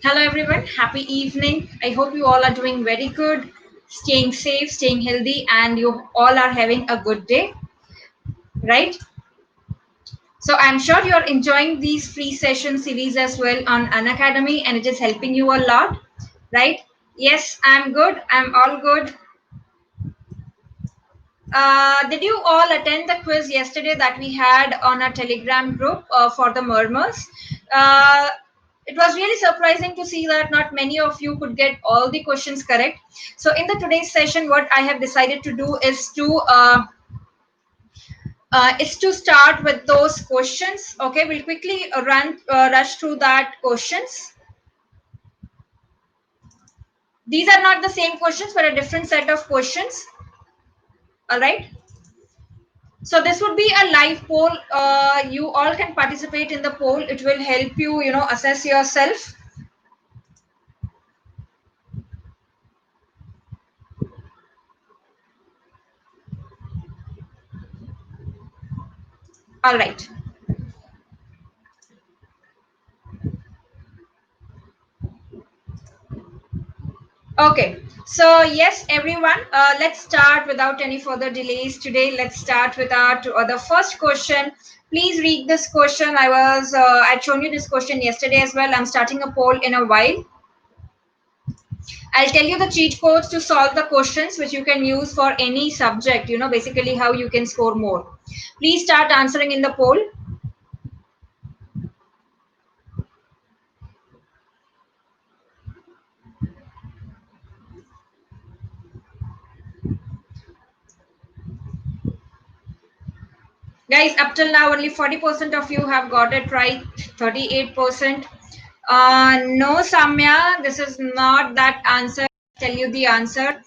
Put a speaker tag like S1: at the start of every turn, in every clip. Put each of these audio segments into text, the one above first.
S1: Hello, everyone. Happy evening. I hope you all are doing very good, staying safe, staying healthy, and you all are having a good day, right? So, I'm sure you're enjoying these free session series as well on Unacademy, and it is helping you a lot, right? Yes, I'm good. I'm all good. Did you all attend the quiz yesterday that we had on our Telegram group for the murmurs? Uh, it was really surprising to see that not many of you could get all the questions correct. So, in the today's session, what I have decided to do is to start with those questions. Okay, we'll quickly rush through that questions. These are not the same questions, but a different set of questions. All right. So this would be a live poll. You all can participate in the poll. It will help you, assess yourself. All right. Okay. So yes, everyone. Let's start without any further delays today. Let's start with the first question. Please read this question. I'd shown you this question yesterday as well. I'm starting a poll in a while. I'll tell you the cheat codes to solve the questions which you can use for any subject, basically how you can score more. Please start answering in the poll. Guys, up till now, only 40% of you have got it right, 38%. No, Samya, this is not that answer. I'll tell you the answer.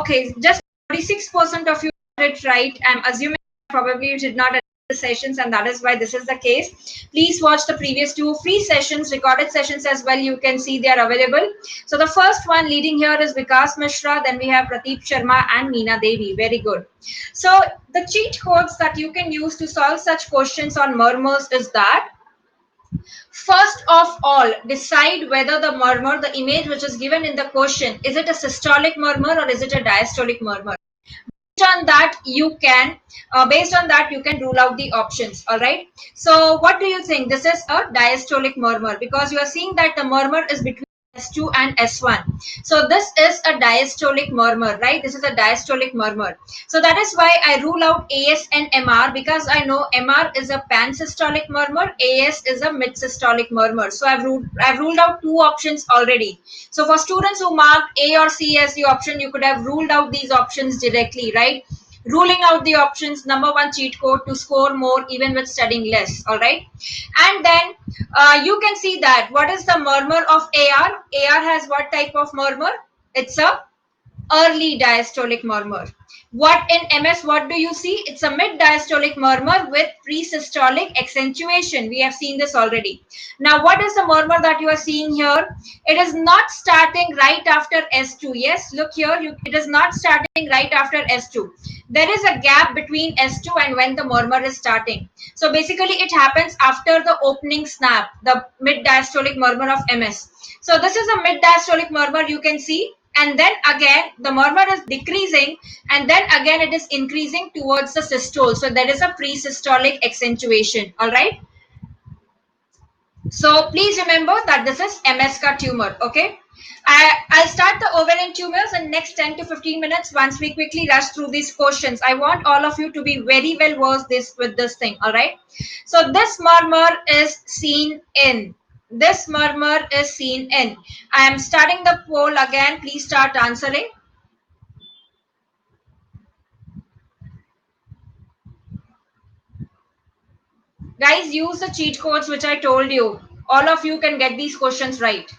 S1: Okay, just 46% of you got it right. I'm assuming probably you did not attend the sessions, and that is why this is the case. Please watch the previous two free sessions, recorded sessions as well. You can see they are available. So the first one leading here is Vikas Mishra. Then we have Pradeep Sharma and Meena Devi. Very good. So the cheat codes that you can use to solve such questions on murmurs is that first of all, decide whether the murmur, the image which is given in the question, is it a systolic murmur or is it a diastolic murmur? Based on that you can rule out the options. All right, so what do you think? This is a diastolic murmur because you are seeing that the murmur is between S2 and S1. So this is a diastolic murmur, right? This is a diastolic murmur. So that is why I rule out AS and MR, because I know MR is a pansystolic murmur, AS is a mid-systolic murmur. So I've ruled out two options already. So for students who marked A or C as the option, you could have ruled out these options directly, right? Ruling out the options, number one cheat code to score more even with studying less. All right, and then you can see that what is the murmur of AR has what type of murmur? It's a early diastolic murmur. What in MS, what do you see? It's a mid diastolic murmur with pre-systolic accentuation. We have seen this already. Now, what is the murmur that you are seeing here? It is not starting right after S2. Yes, look here, it is not starting right after S2. There is a gap between S2 and when the murmur is starting. So basically, it happens after the opening snap, the mid diastolic murmur of MS. So this is a mid diastolic murmur, you can see, and then again the murmur is decreasing, and then again it is increasing towards the systole. So there is a pre-systolic accentuation. All right, so please remember that this is MSK tumor. Okay, I'll start the ovarian tumors in next 10 to 15 minutes once we quickly rush through these questions. I want all of you to be very well versed with this thing. All right, so this murmur is seen in this murmur is seen in. I am starting the poll again. Please start answering. Guys, use the cheat codes which I told you. All of you can get these questions right.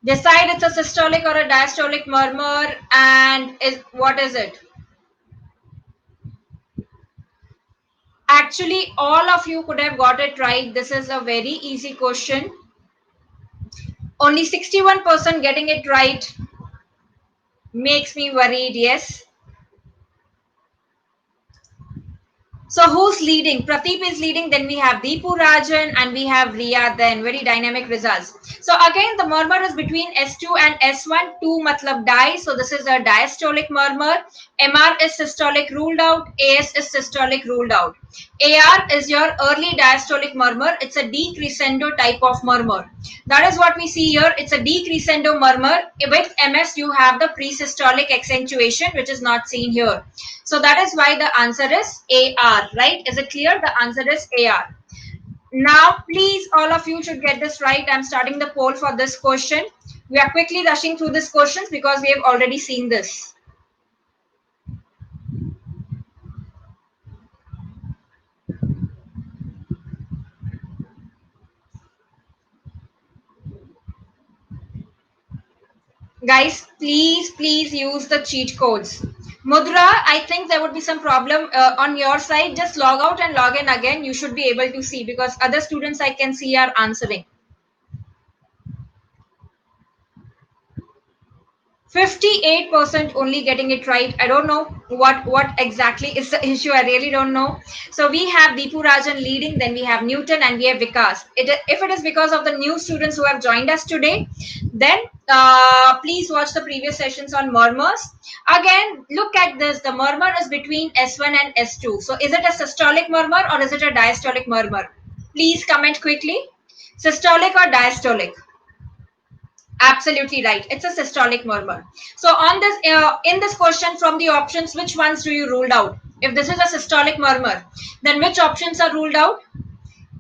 S1: Decide it's a systolic or a diastolic murmur, and what is it? Actually, all of you could have got it right. This is a very easy question. Only 61% getting it right makes me worried. Yes. So who's leading? Pradeep is leading. Then we have Deepu Rajan and we have Riya. Then very dynamic results. So again, the murmur is between S2 and S1. 2 matlab die. So this is a diastolic murmur. MR is systolic ruled out. AS is systolic ruled out. AR is your early diastolic murmur. It's a decrescendo type of murmur. That is what we see here. It's a decrescendo murmur. With MS, you have the presystolic accentuation, which is not seen here. So that is why the answer is AR, right? Is it clear? The answer is AR. Now, please, all of you should get this right. I'm starting the poll for this question. We are quickly rushing through these questions because we have already seen this. Guys, please use the cheat codes. Mudra, I think there would be some problem on your side. Just log out and log in again. You should be able to see because other students I can see are answering. 58% only getting it right. I don't know what exactly is the issue. I really don't know. So we have Deepu Rajan leading, then we have Newton, and we have Vikas. If it is because of the new students who have joined us today, then please watch the previous sessions on murmurs. Again, look at this. The murmur is between S1 and S2. So is it a systolic murmur or is it a diastolic murmur? Please comment quickly. Systolic or diastolic? Absolutely right. It's a systolic murmur. So on this, in this question from the options, which ones do you ruled out? If this is a systolic murmur, then which options are ruled out?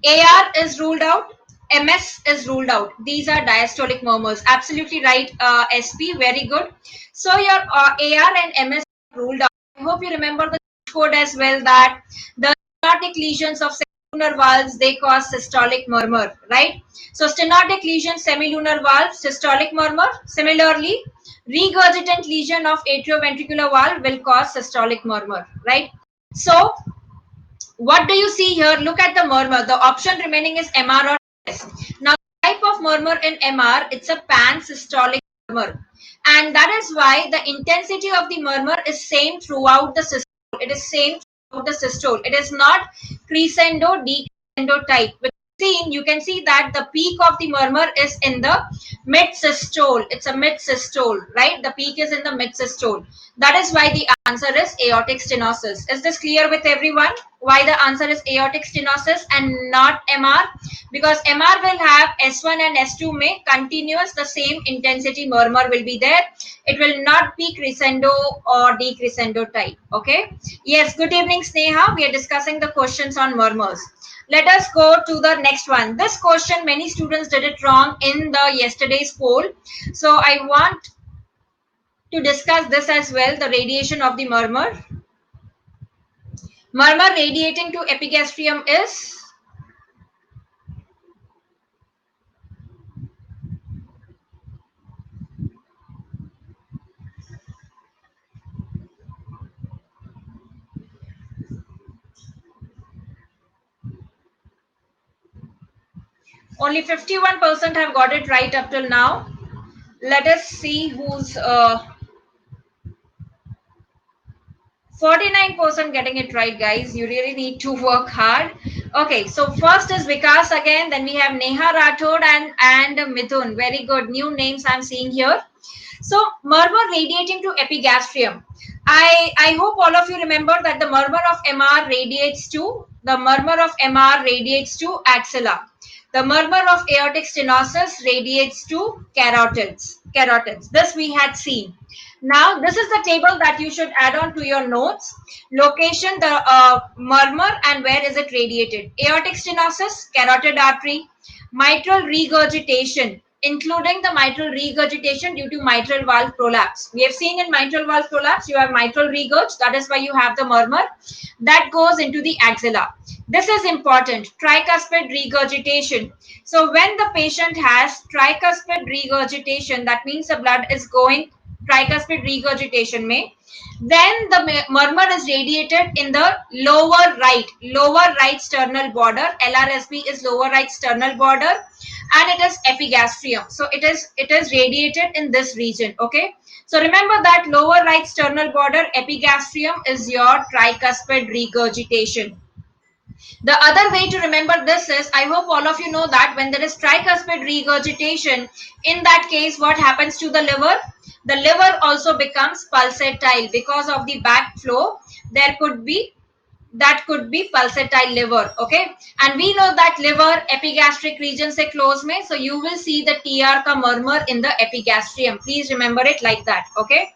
S1: AR is ruled out. MS is ruled out. These are diastolic murmurs. Absolutely right, SP. Very good. So your AR and MS are ruled out. I hope you remember the code as well that the stenotic lesions of semilunar valves, they cause systolic murmur, right? So stenotic lesion, semilunar valve, systolic murmur. Similarly, regurgitant lesion of atrioventricular valve will cause systolic murmur, right? So what do you see here? Look at the murmur. The option remaining is MR or S. Now, the type of murmur in MR, it's a pan-systolic murmur. And that is why the intensity of the murmur is same throughout the systole. It is same throughout the systole. It is not crescendo, decrescendo type. With seen, you can see that the peak of the murmur is in the mid systole. It's a mid systole, right? The peak is in the mid systole. That is why the answer is aortic stenosis. Is this clear with everyone? Why the answer is aortic stenosis and not MR? Because MR will have S1 and S2 may continuous the same intensity murmur will be there. It will not be crescendo or decrescendo type. Okay. Yes. Good evening, Sneha. We are discussing the questions on murmurs. Let us go to the next one. This question, many students did it wrong in the yesterday's poll. So I want to discuss this as well, the radiation of the murmur. Murmur radiating to epigastrium is only 51% have got it right up till now. Let us see who's 49% getting it right, guys. You really need to work hard. Okay, so first is Vikas again. Then we have Neha Rathod and Mithun. Very good. New names I'm seeing here. So murmur radiating to epigastrium. I hope all of you remember that the murmur of MR radiates to axilla. The murmur of aortic stenosis radiates to carotids. Carotids. This we had seen. Now this is the table that you should add on to your notes. Location, the murmur, and where is it radiated? Aortic stenosis, carotid artery, mitral regurgitation, including the mitral regurgitation due to mitral valve prolapse. We have seen in mitral valve prolapse, you have mitral regurg. That is why you have the murmur. That goes into the axilla. This is important. Tricuspid regurgitation. So when the patient has tricuspid regurgitation, that means the blood is going tricuspid regurgitation may, then the murmur is radiated in the lower right sternal border. LRSB is lower right sternal border, and it is epigastrium. So it is radiated in this region. Okay. So remember that lower right sternal border epigastrium is your tricuspid regurgitation. The other way to remember this is, I hope all of you know that when there is tricuspid regurgitation, in that case, what happens to the liver? The liver also becomes pulsatile because of the backflow. There could be pulsatile liver. Okay, and we know that liver epigastric region se close mein, so you will see the TR ka murmur in the epigastrium. Please remember it like that. Okay,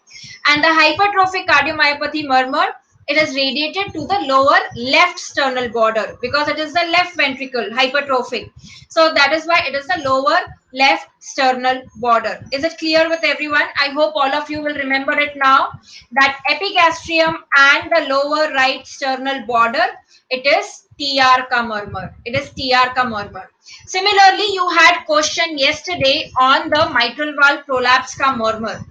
S1: and the hypertrophic cardiomyopathy murmur, it is radiated to the lower left sternal border because it is the left ventricle hypertrophic. So that is why it is the lower left sternal border. Is it clear with everyone? I hope all of you will remember it now, that epigastrium and the lower right sternal border, it is TR ka murmur. It is TR ka murmur. Similarly, you had question yesterday on the mitral valve prolapse ka murmur.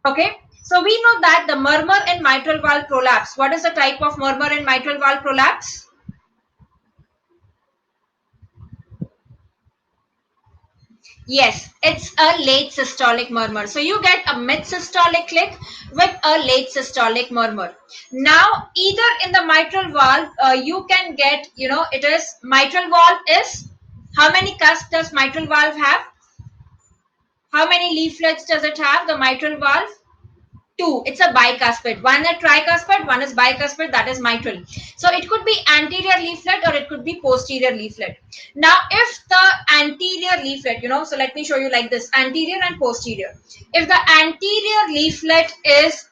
S1: Okay, so we know that the murmur in mitral valve prolapse, what is the type of murmur in mitral valve prolapse? Yes, it's a late systolic murmur. So you get a mid systolic click with a late systolic murmur. Now, either in the mitral valve, you can get, it is mitral valve is, how many cusps does mitral valve have? How many leaflets does it have, the mitral valve? Two. It's a bicuspid. One is tricuspid, one is bicuspid, that is mitral. So it could be anterior leaflet or it could be posterior leaflet. Now, if the anterior leaflet, so let me show you like this, anterior and posterior. If the anterior leaflet is,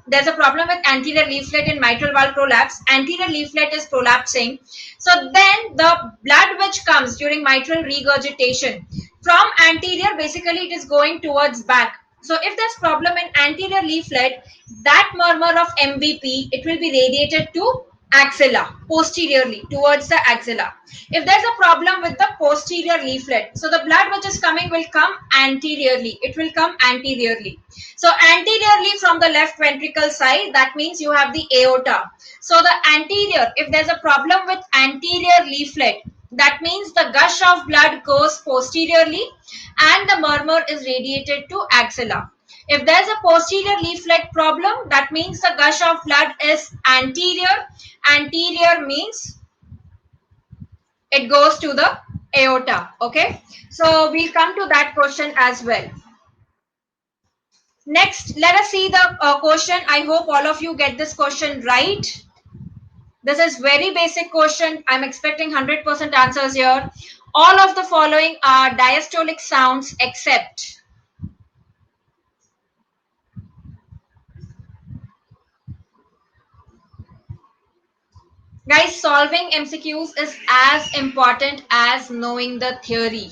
S1: there's a problem with anterior leaflet in mitral valve prolapse, anterior leaflet is prolapsing. So then the blood which comes during mitral regurgitation from anterior, basically it is going towards back. So if there's problem in anterior leaflet, that murmur of MVP, it will be radiated to axilla, posteriorly, towards the axilla. If there's a problem with the posterior leaflet, so the blood which is coming will come anteriorly. It will come anteriorly. So anteriorly from the left ventricle side, that means you have the aorta. So the anterior, if there's a problem with anterior leaflet, that means the gush of blood goes posteriorly and the murmur is radiated to axilla. If there's a posterior leaflet problem, that means the gush of blood is anterior. Anterior means it goes to the aorta. Okay, so we'll come to that question as well. Next, let us see the question. I hope all of you get this question right. This is very basic question. I'm expecting 100% answers here. All of the following are diastolic sounds except. Guys, solving MCQs is as important as knowing the theory.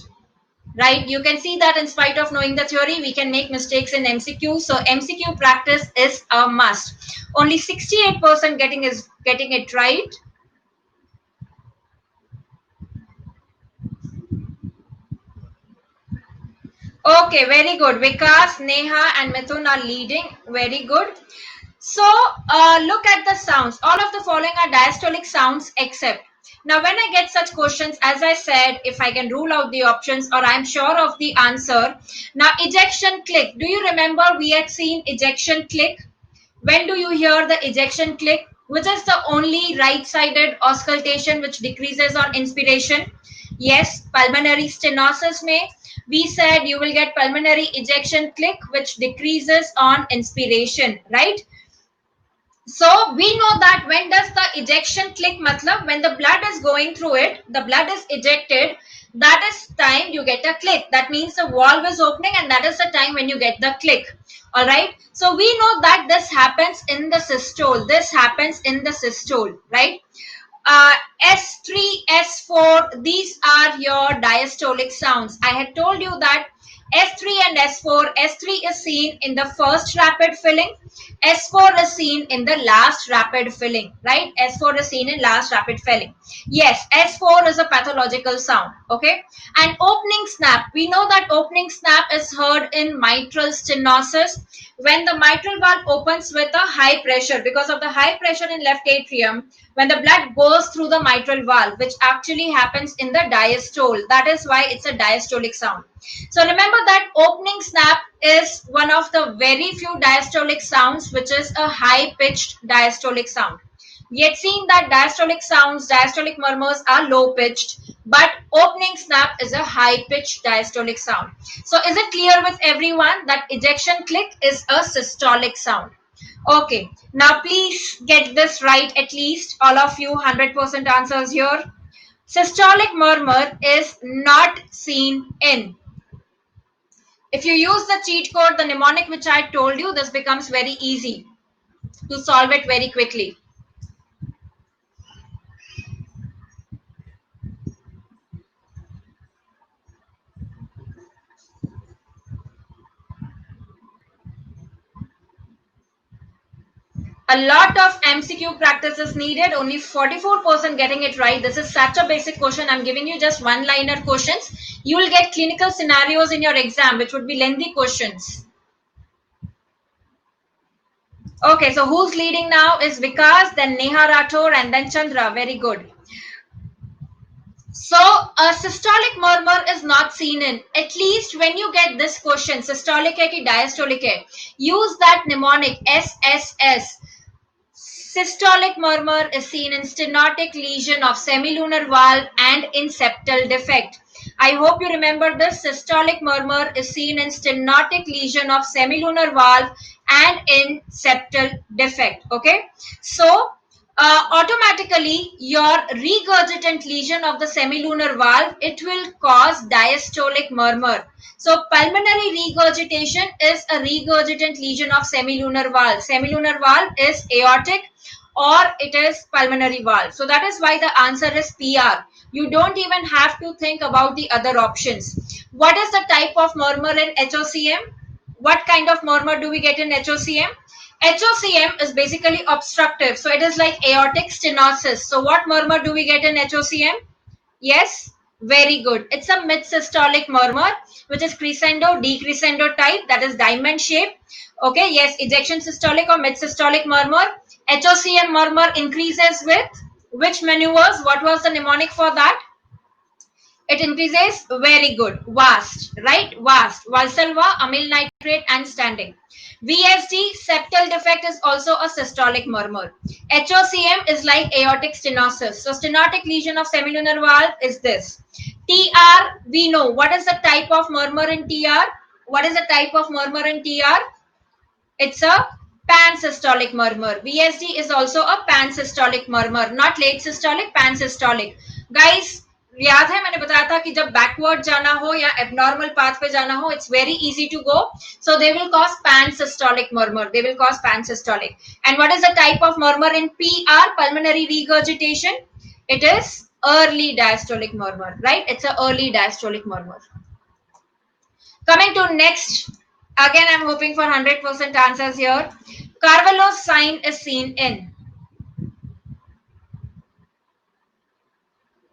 S1: Right? You can see that in spite of knowing the theory, we can make mistakes in MCQ. So MCQ practice is a must. Only 68% getting it right. Okay, very good. Vikas, Neha, and Mithun are leading. Very good. So look at the sounds. All of the following are diastolic sounds except. Now, when I get such questions, as I said, if I can rule out the options or I'm sure of the answer. Now, ejection click. Do you remember we had seen ejection click? When do you hear the ejection click? Which is the only right-sided auscultation which decreases on inspiration? Yes, pulmonary stenosis may. We said you will get pulmonary ejection click which decreases on inspiration, right? So we know that when does the ejection click matlab, when the blood is going through it, the blood is ejected, that is time you get a click. That means the valve is opening and that is the time when you get the click. All right. So we know that this happens in the systole. This happens in the systole, right? S3, S4, these are your diastolic sounds. I had told you that S3 and S4, S3 is seen in the first rapid filling, S4 is seen in the last rapid filling, right? S4 is seen in last rapid filling. Yes, S4 is a pathological sound, okay? And opening snap, we know that opening snap is heard in mitral stenosis when the mitral valve opens with a high pressure. Because of the high pressure in left atrium, when the blood goes through the mitral valve, which actually happens in the diastole. That is why it's a diastolic sound. So remember that opening snap is one of the very few diastolic sounds which is a high pitched diastolic sound. Yet seen that diastolic sounds, diastolic murmurs are low pitched, but opening snap is a high pitched diastolic sound. So is it clear with everyone that ejection click is a systolic sound? Okay, now please get this right, at least all of you 100% answers here. Systolic murmur is not seen in. If you use the cheat code, the mnemonic which I told you, this becomes very easy to solve it very quickly. A lot of MCQ practice is needed, only 44% getting it right. This is such a basic question. I'm giving you just one-liner questions. You will get clinical scenarios in your exam, which would be lengthy questions. Okay, so who's leading now is Vikas, then Neha Rathore, and then Chandra. Very good. So a systolic murmur is not seen in. At least when you get this question, systolic hai ki diastolic hai, use that mnemonic SSS. Systolic murmur is seen in stenotic lesion of semilunar valve and in septal defect. I hope you remember this. Systolic murmur is seen in stenotic lesion of semilunar valve and in septal defect. Okay. So, automatically your regurgitant lesion of the semilunar valve, it will cause diastolic murmur. So pulmonary regurgitation is a regurgitant lesion of semilunar valve. Semilunar valve is aortic or it is pulmonary valve. So that is why the answer is PR. You don't even have to think about the other options. What is the type of murmur in HOCM? What kind of murmur do we get in HOCM? HOCM is basically obstructive. So it is like aortic stenosis. So what murmur do we get in HOCM? Yes, very good. It's a mid-systolic murmur, which is crescendo, decrescendo type, that is diamond shape. Okay, yes, ejection systolic or mid-systolic murmur. HOCM murmur increases with which maneuvers? What was the mnemonic for that? It increases, very good, vast, right? Vast, Valsalva, amyl nitrate and standing. VSD, septal defect is also a systolic murmur. HOCM is like aortic stenosis. So stenotic lesion of semilunar valve is this. TR, we know. What is the type of murmur in TR? What is the type of murmur in TR? It's a pansystolic murmur. VSD is also a pansystolic murmur, not late systolic, pansystolic. Guys, याद है मैंने बताया था कि जब backward जाना हो या एबनॉर्मल पाथ पे जाना हो, it's very easy to go. So they will cause pansystolic murmur. They will cause pansystolic. And what is the type of murmur in PR, pulmonary regurgitation? It is early diastolic murmur, right? It's a early diastolic murmur. Coming to next, again I'm hoping for 100% answers here. Carvalho's sign is seen in.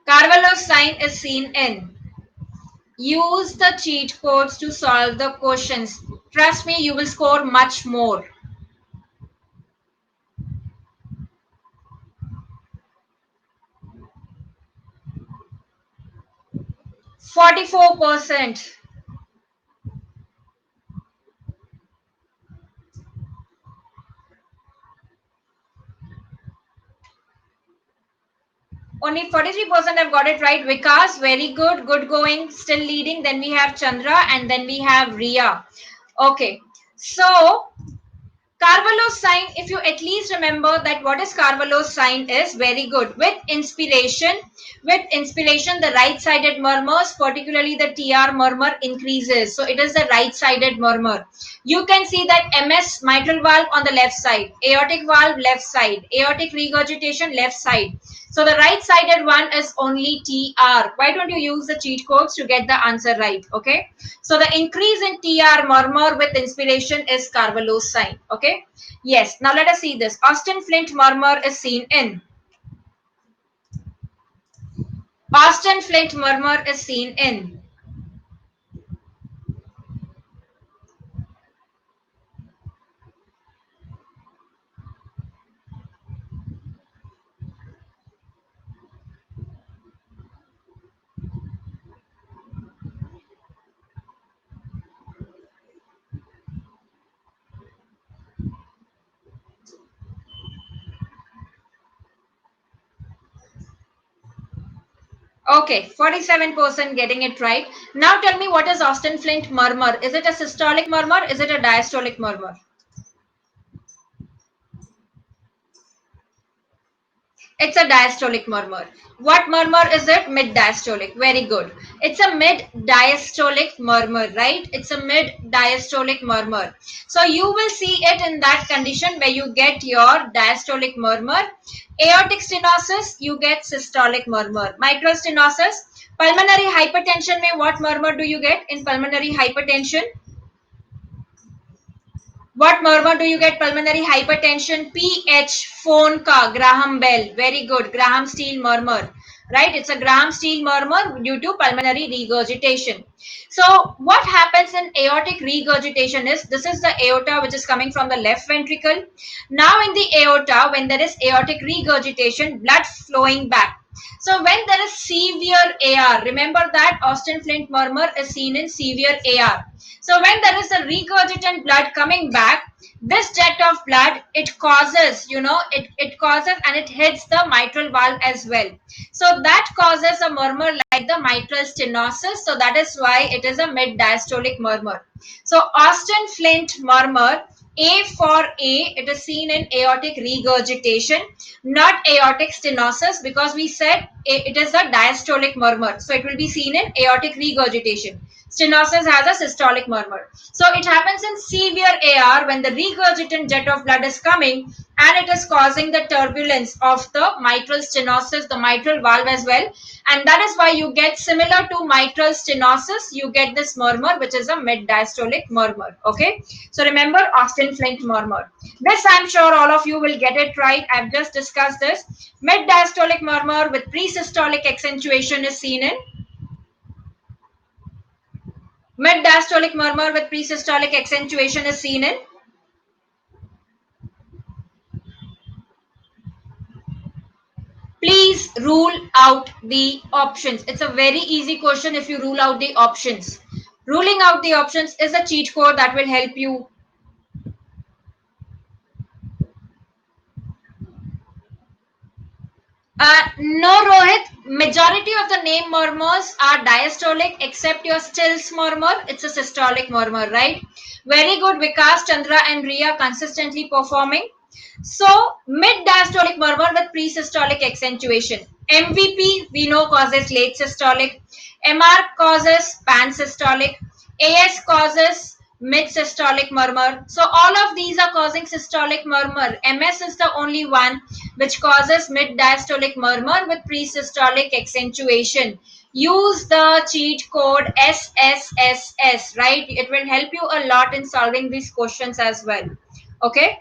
S1: Carvalho's sign is seen in. Use the cheat codes to solve the questions. Trust me, you will score much more. 44%. Only 43% have got it right. Vikas, very good. Good going. Still leading. Then we have Chandra and then we have Ria. Okay. So Carvalho's sign, if you at least remember that what is Carvalho's sign is very good. With inspiration, the right-sided murmurs, particularly the TR murmur increases. So it is the right-sided murmur. You can see that MS mitral valve on the left side, aortic valve left side, aortic regurgitation left side. So the right-sided one is only TR. Why don't you use the cheat codes to get the answer right? Okay. So the increase in TR murmur with inspiration is Carvalho's sign. Okay. Yes. Now let us see this. Austin Flint murmur is seen in. Austin Flint murmur is seen in. Okay, 47% getting it right. Now tell me, what is Austin Flint murmur? Is it a systolic murmur? Is it a diastolic murmur? It's a diastolic murmur. What murmur is it? Mid diastolic. Very good. It's a mid diastolic murmur, right? It's a mid diastolic murmur. So you will see it in that condition where you get your diastolic murmur. Aortic stenosis, you get systolic murmur. Mitral stenosis, pulmonary hypertension, mein what murmur do you get in pulmonary hypertension? What murmur do you get? Pulmonary hypertension, PH, phone ka, Graham Bell. Very good. Graham Steele murmur. Right? It's a Graham Steele murmur due to pulmonary regurgitation. So, what happens in aortic regurgitation is this is the aorta which is coming from the left ventricle. Now, in the aorta, when there is aortic regurgitation, blood flowing back. So, when there is severe AR, remember that Austin Flint murmur is seen in severe AR. So when there is a regurgitant blood coming back, this jet of blood, it causes, it causes and it hits the mitral valve as well. So that causes a murmur like the mitral stenosis. So that is why it is a mid diastolic murmur. So Austin Flint murmur, A for A, it is seen in aortic regurgitation, not aortic stenosis, because we said it is a diastolic murmur. So it will be seen in aortic regurgitation. Stenosis has a systolic murmur. So it happens in severe AR when the regurgitant jet of blood is coming and it is causing the turbulence of the mitral stenosis, the mitral valve as well. And that is why you get similar to mitral stenosis, you get this murmur, which is a mid diastolic murmur. Okay. So remember Austin Flint murmur. This I'm sure all of you will get it right. I've just discussed this. Mid diastolic murmur with pre-systolic accentuation is seen in mid diastolic murmur with pre-systolic accentuation is seen in. Please rule out the options. It's a very easy question if you rule out the options. Ruling out the options is a cheat code that will help you. No, Rohit. Majority of the name murmurs are diastolic except your Stills murmur. It's a systolic murmur, right? Very good, Vikas, Chandra, and Ria consistently performing. So, mid diastolic murmur with pre-systolic accentuation. MVP we know causes late systolic. MR causes pan-systolic. AS causes mid-systolic murmur. So, all of these are causing systolic murmur. MS is the only one which causes mid-diastolic murmur with pre-systolic accentuation. Use the cheat code SSSS, right? It will help you a lot in solving these questions as well. Okay.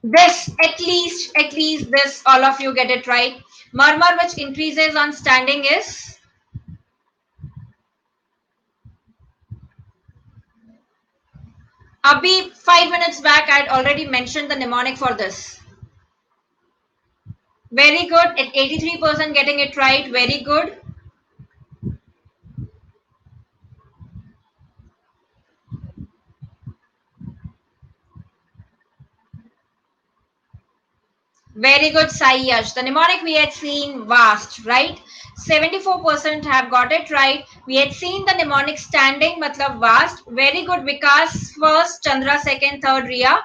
S1: This, at least this, all of you get it right. Murmur which increases on standing is Abhi. 5 minutes back, I'd already mentioned the mnemonic for this. Very good. At 83% getting it right. Very good. Very good, Saiyash. The mnemonic we had seen vast, right? 74% have got it right. We had seen the mnemonic standing, matlab vast. Very good, Vikas first, Chandra second, third, Ria.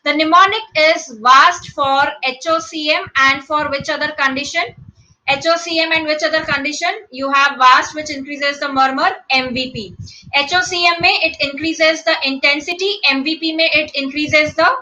S1: The mnemonic is vast for HOCM and for which other condition? HOCM and which other condition? You have vast which increases the murmur, MVP. HOCM may it increases the intensity, MVP may it increases the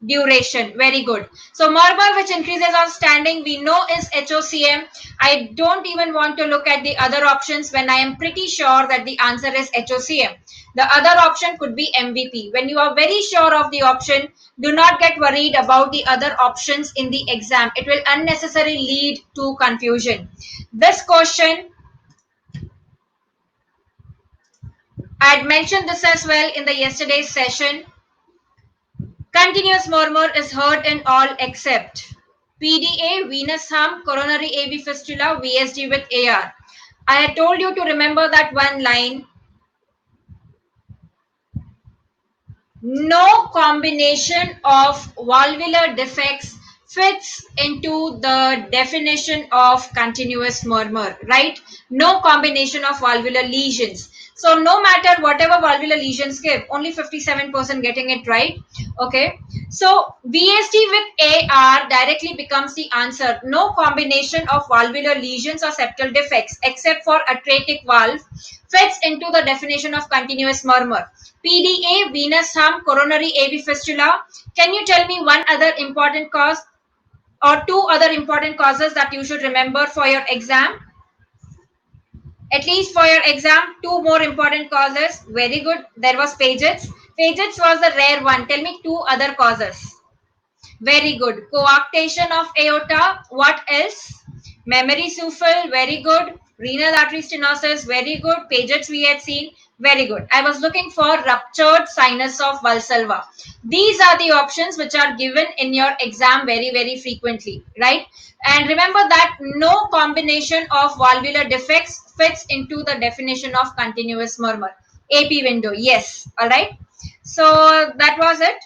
S1: duration. Very good. So murmur which increases on standing we know is HOCM. I don't even want to look at the other options when I am pretty sure that the answer is HOCM. The other option could be MVP. When you are very sure of the option, do not get worried about the other options in the exam. It will unnecessarily lead to confusion. This question, I had mentioned this as well in the yesterday's session. Continuous murmur is heard in all except PDA, venous hum, coronary AV fistula, VSD with AR. I had told you to remember that one line. No combination of valvular defects fits into the definition of continuous murmur, right? No combination of valvular lesions. So no matter whatever valvular lesions give, only 57% getting it right. Okay. So VSD with AR directly becomes the answer. No combination of valvular lesions or septal defects except for atratic valve fits into the definition of continuous murmur. PDA, venous harm, coronary AV fistula. Can you tell me one other important cause or two other important causes that you should remember for your exam? At least for your exam, two more important causes. Very good. There was Paget's. Paget's was the rare one. Tell me two other causes. Very good. Coarctation of aorta. What else? Memory souffle. Very good. Renal artery stenosis. Very good. Paget's we had seen. Very good. I was looking for ruptured sinus of Valsalva. These are the options which are given in your exam very, very frequently, right? And remember that no combination of valvular defects fits into the definition of continuous murmur. AP window. Yes. All right. So that was it.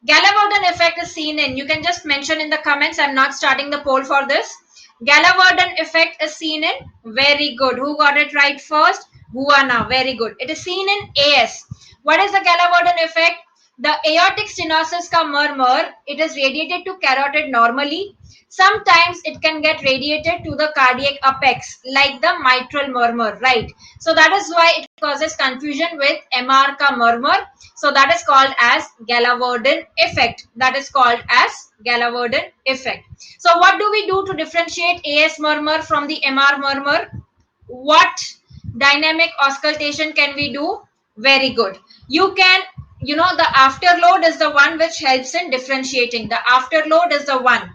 S1: Gallagher effect is seen in, you can just mention in the comments, I'm not starting the poll for this. Gallagher effect is seen in, very good. Who got it right first? Guana, very good. It is seen in AS. What is the Gallagher effect? The aortic stenosis ka murmur, it is radiated to carotid normally. Sometimes it can get radiated to the cardiac apex, like the mitral murmur, right? So that is why it causes confusion with MR ka murmur. So that is called as Gallagher effect. That is called as Gallagher effect. So what do we do to differentiate AS murmur from the MR murmur? What dynamic auscultation can we do? Very good. You can, the afterload is the one which helps in differentiating. The afterload is the one.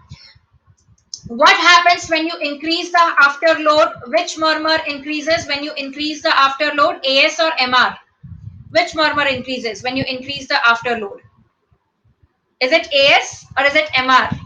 S1: What happens when you increase the afterload? Which murmur increases when you increase the afterload? AS or MR? Which murmur increases when you increase the afterload? Is it AS or is it MR?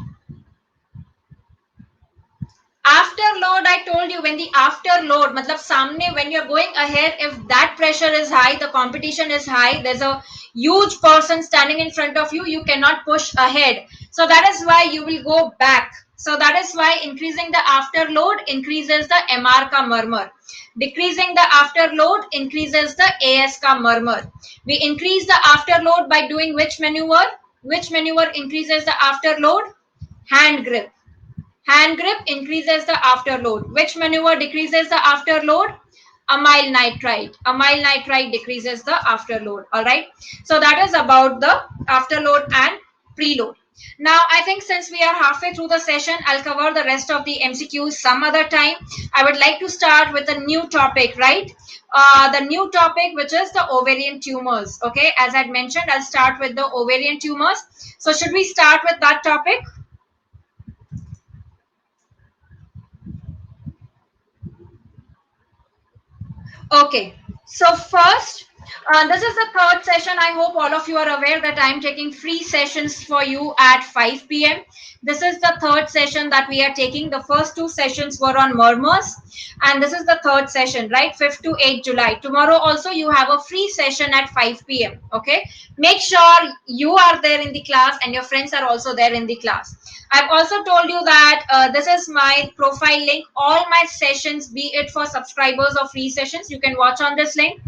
S1: Afterload, I told you, when the afterload, matlab samne, when you're going ahead, if that pressure is high, the competition is high, there's a huge person standing in front of you, you cannot push ahead. So that is why you will go back. So that is why increasing the afterload increases the MR ka murmur. Decreasing the afterload increases the AS ka murmur. We increase the afterload by doing which maneuver? Which maneuver increases the afterload? Hand grip. Hand grip increases the afterload. Which maneuver decreases the afterload? Amyl nitrite. Amyl nitrite decreases the afterload. All right. So that is about the afterload and preload. Now, I think since we are halfway through the session, I'll cover the rest of the MCQs some other time. I would like to start with a new topic, right? The new topic, which is the ovarian tumors. Okay. As I'd mentioned, I'll start with the ovarian tumors. So should we start with that topic? Okay. So first, this is the third session. I hope all of you are aware that I'm taking free sessions for you at 5 p.m. This is the third session that we are taking. The first two sessions were on murmurs, and this is the third session, right? 5th to 8th July. Tomorrow also you have a free session at 5 p.m. Okay. Make sure you are there in the class and your friends are also there in the class. I've also told you that this is my profile link. All my sessions, be it for subscribers or free sessions, you can watch on this link.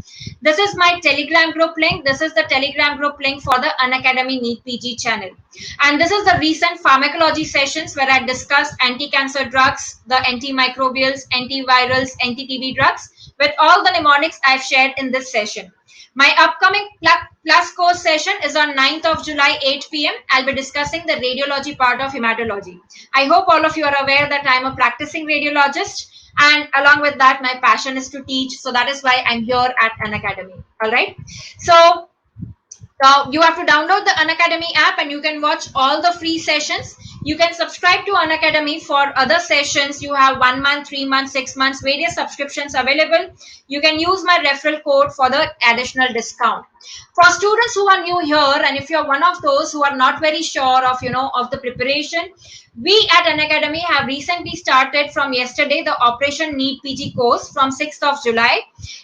S1: This is my Telegram group link. This is the Telegram group link for the Unacademy NEET PG channel. And this is the recent pharmacology sessions where I discussed anti-cancer drugs, the antimicrobials, antivirals, anti-TB drugs with all the mnemonics I've shared in this session. My upcoming plus course session is on 9th of July, 8 p.m. I'll be discussing the radiology part of hematology. I hope all of you are aware that I'm a practicing radiologist, and along with that, my passion is to teach. So that is why I'm here at Unacademy. All right. So you have to download the Unacademy app and you can watch all the free sessions. You can subscribe to Unacademy for other sessions. You have 1 month, 3 months, 6 months, various subscriptions available. You can use my referral code for the additional discount. For students who are new here, and if you're one of those who are not very sure of, of the preparation, we at Unacademy have recently started from yesterday the Operation NEET PG course from 6th of July.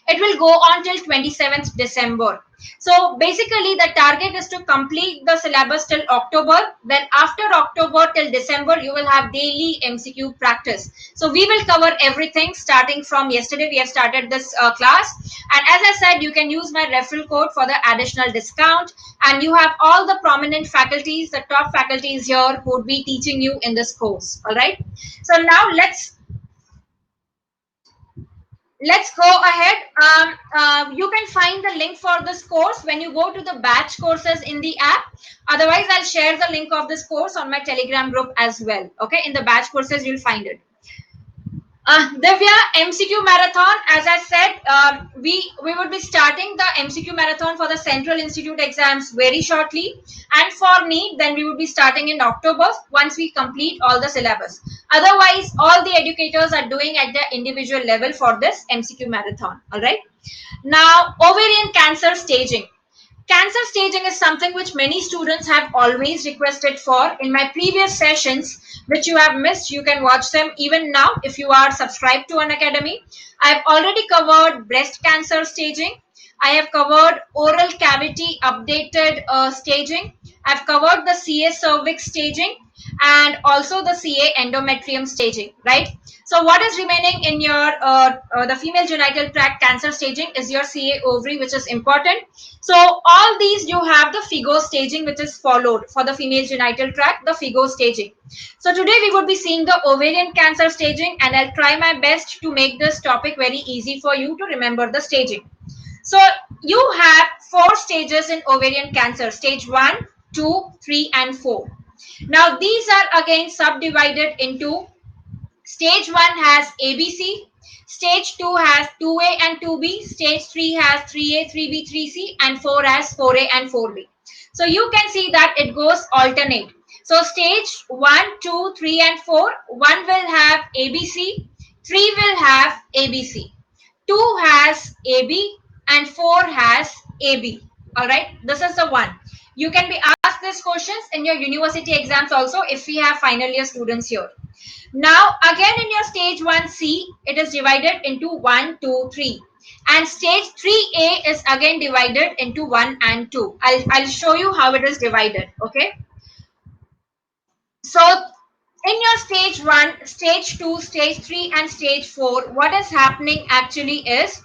S1: It will go on till 27th December. So basically the target is to complete the syllabus till October. Then after October till December, you will have daily MCQ practice. So we will cover everything starting from yesterday. We have started this class. And as I said, you can use my referral code for the additional discount. And you have all the prominent faculties, the top faculties here who would be teaching you in this course. All right. So now let's go ahead. You can find the link for this course when you go to the batch courses in the app. Otherwise, I'll share the link of this course on my Telegram group as well. Okay, in the batch courses, you'll find it. Divya, MCQ marathon. As I said, we would be starting the MCQ marathon for the Central Institute exams very shortly, and for NEET, then we would be starting in October once we complete all the syllabus. Otherwise, all the educators are doing at the individual level for this MCQ marathon. All right. Now, ovarian cancer staging. Cancer staging is something which many students have always requested for. In my previous sessions, which you have missed, you can watch them even now if you are subscribed to Unacademy. I've already covered breast cancer staging. I have covered oral cavity updated staging. I've covered the CA cervix staging and also the CA endometrium staging, right? So what is remaining in your the female genital tract cancer staging is your CA ovary, which is important. So all these you have the FIGO staging, which is followed for the female genital tract, the FIGO staging. So today we would be seeing the ovarian cancer staging, and I'll try my best to make this topic very easy for you to remember the staging. So you have 4 stages in ovarian cancer: stage 1, 2, 3, and 4. Now these are again subdivided into stage 1 has ABC, stage 2 has 2A and 2B, stage 3 has 3A, 3B, 3C, and 4 has 4A and 4B. So you can see that it goes alternate. So stage 1, 2, 3, and 4, 1 will have ABC, 3 will have ABC, 2 has AB, and 4 has AB. All right, this is the one. You can be asked these questions in your university exams also if we have final year students here. Now, again in your stage 1C, it is divided into 1, 2, 3. And stage 3A is again divided into 1 and 2. I'll show you how it is divided. Okay. So, in your stage 1, stage 2, stage 3, and stage 4, what is happening actually is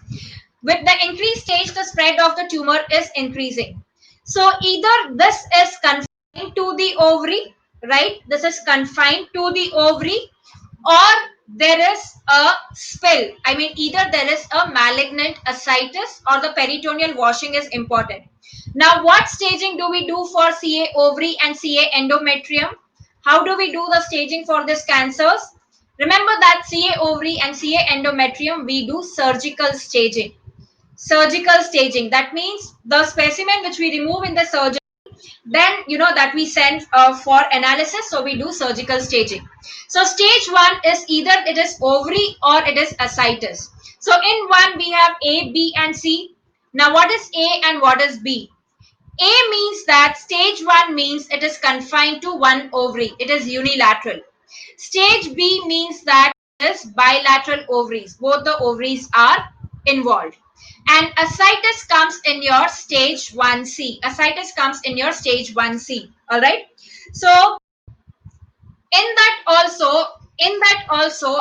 S1: with the increased stage, the spread of the tumor is increasing. So, either this is confined to the ovary, right? This is confined to the ovary, or there is a spill. I mean, either there is a malignant ascites or the peritoneal washing is important. Now, what staging do we do for CA ovary and CA endometrium? How do we do the staging for these cancers? Remember that CA ovary and CA endometrium, we do surgical staging. Surgical staging, that means the specimen which we remove in the surgery, then you know that we send for analysis, so we do surgical staging. So stage 1 is either it is ovary or it is ascites. So in one we have A, B, and C. Now what is A and what is B? A means that stage 1 means it is confined to one ovary, it is unilateral. Stage B means that it is bilateral ovaries, both the ovaries are involved. And ascites comes in your stage 1C. Ascites comes in your stage 1C. All right. So in that also,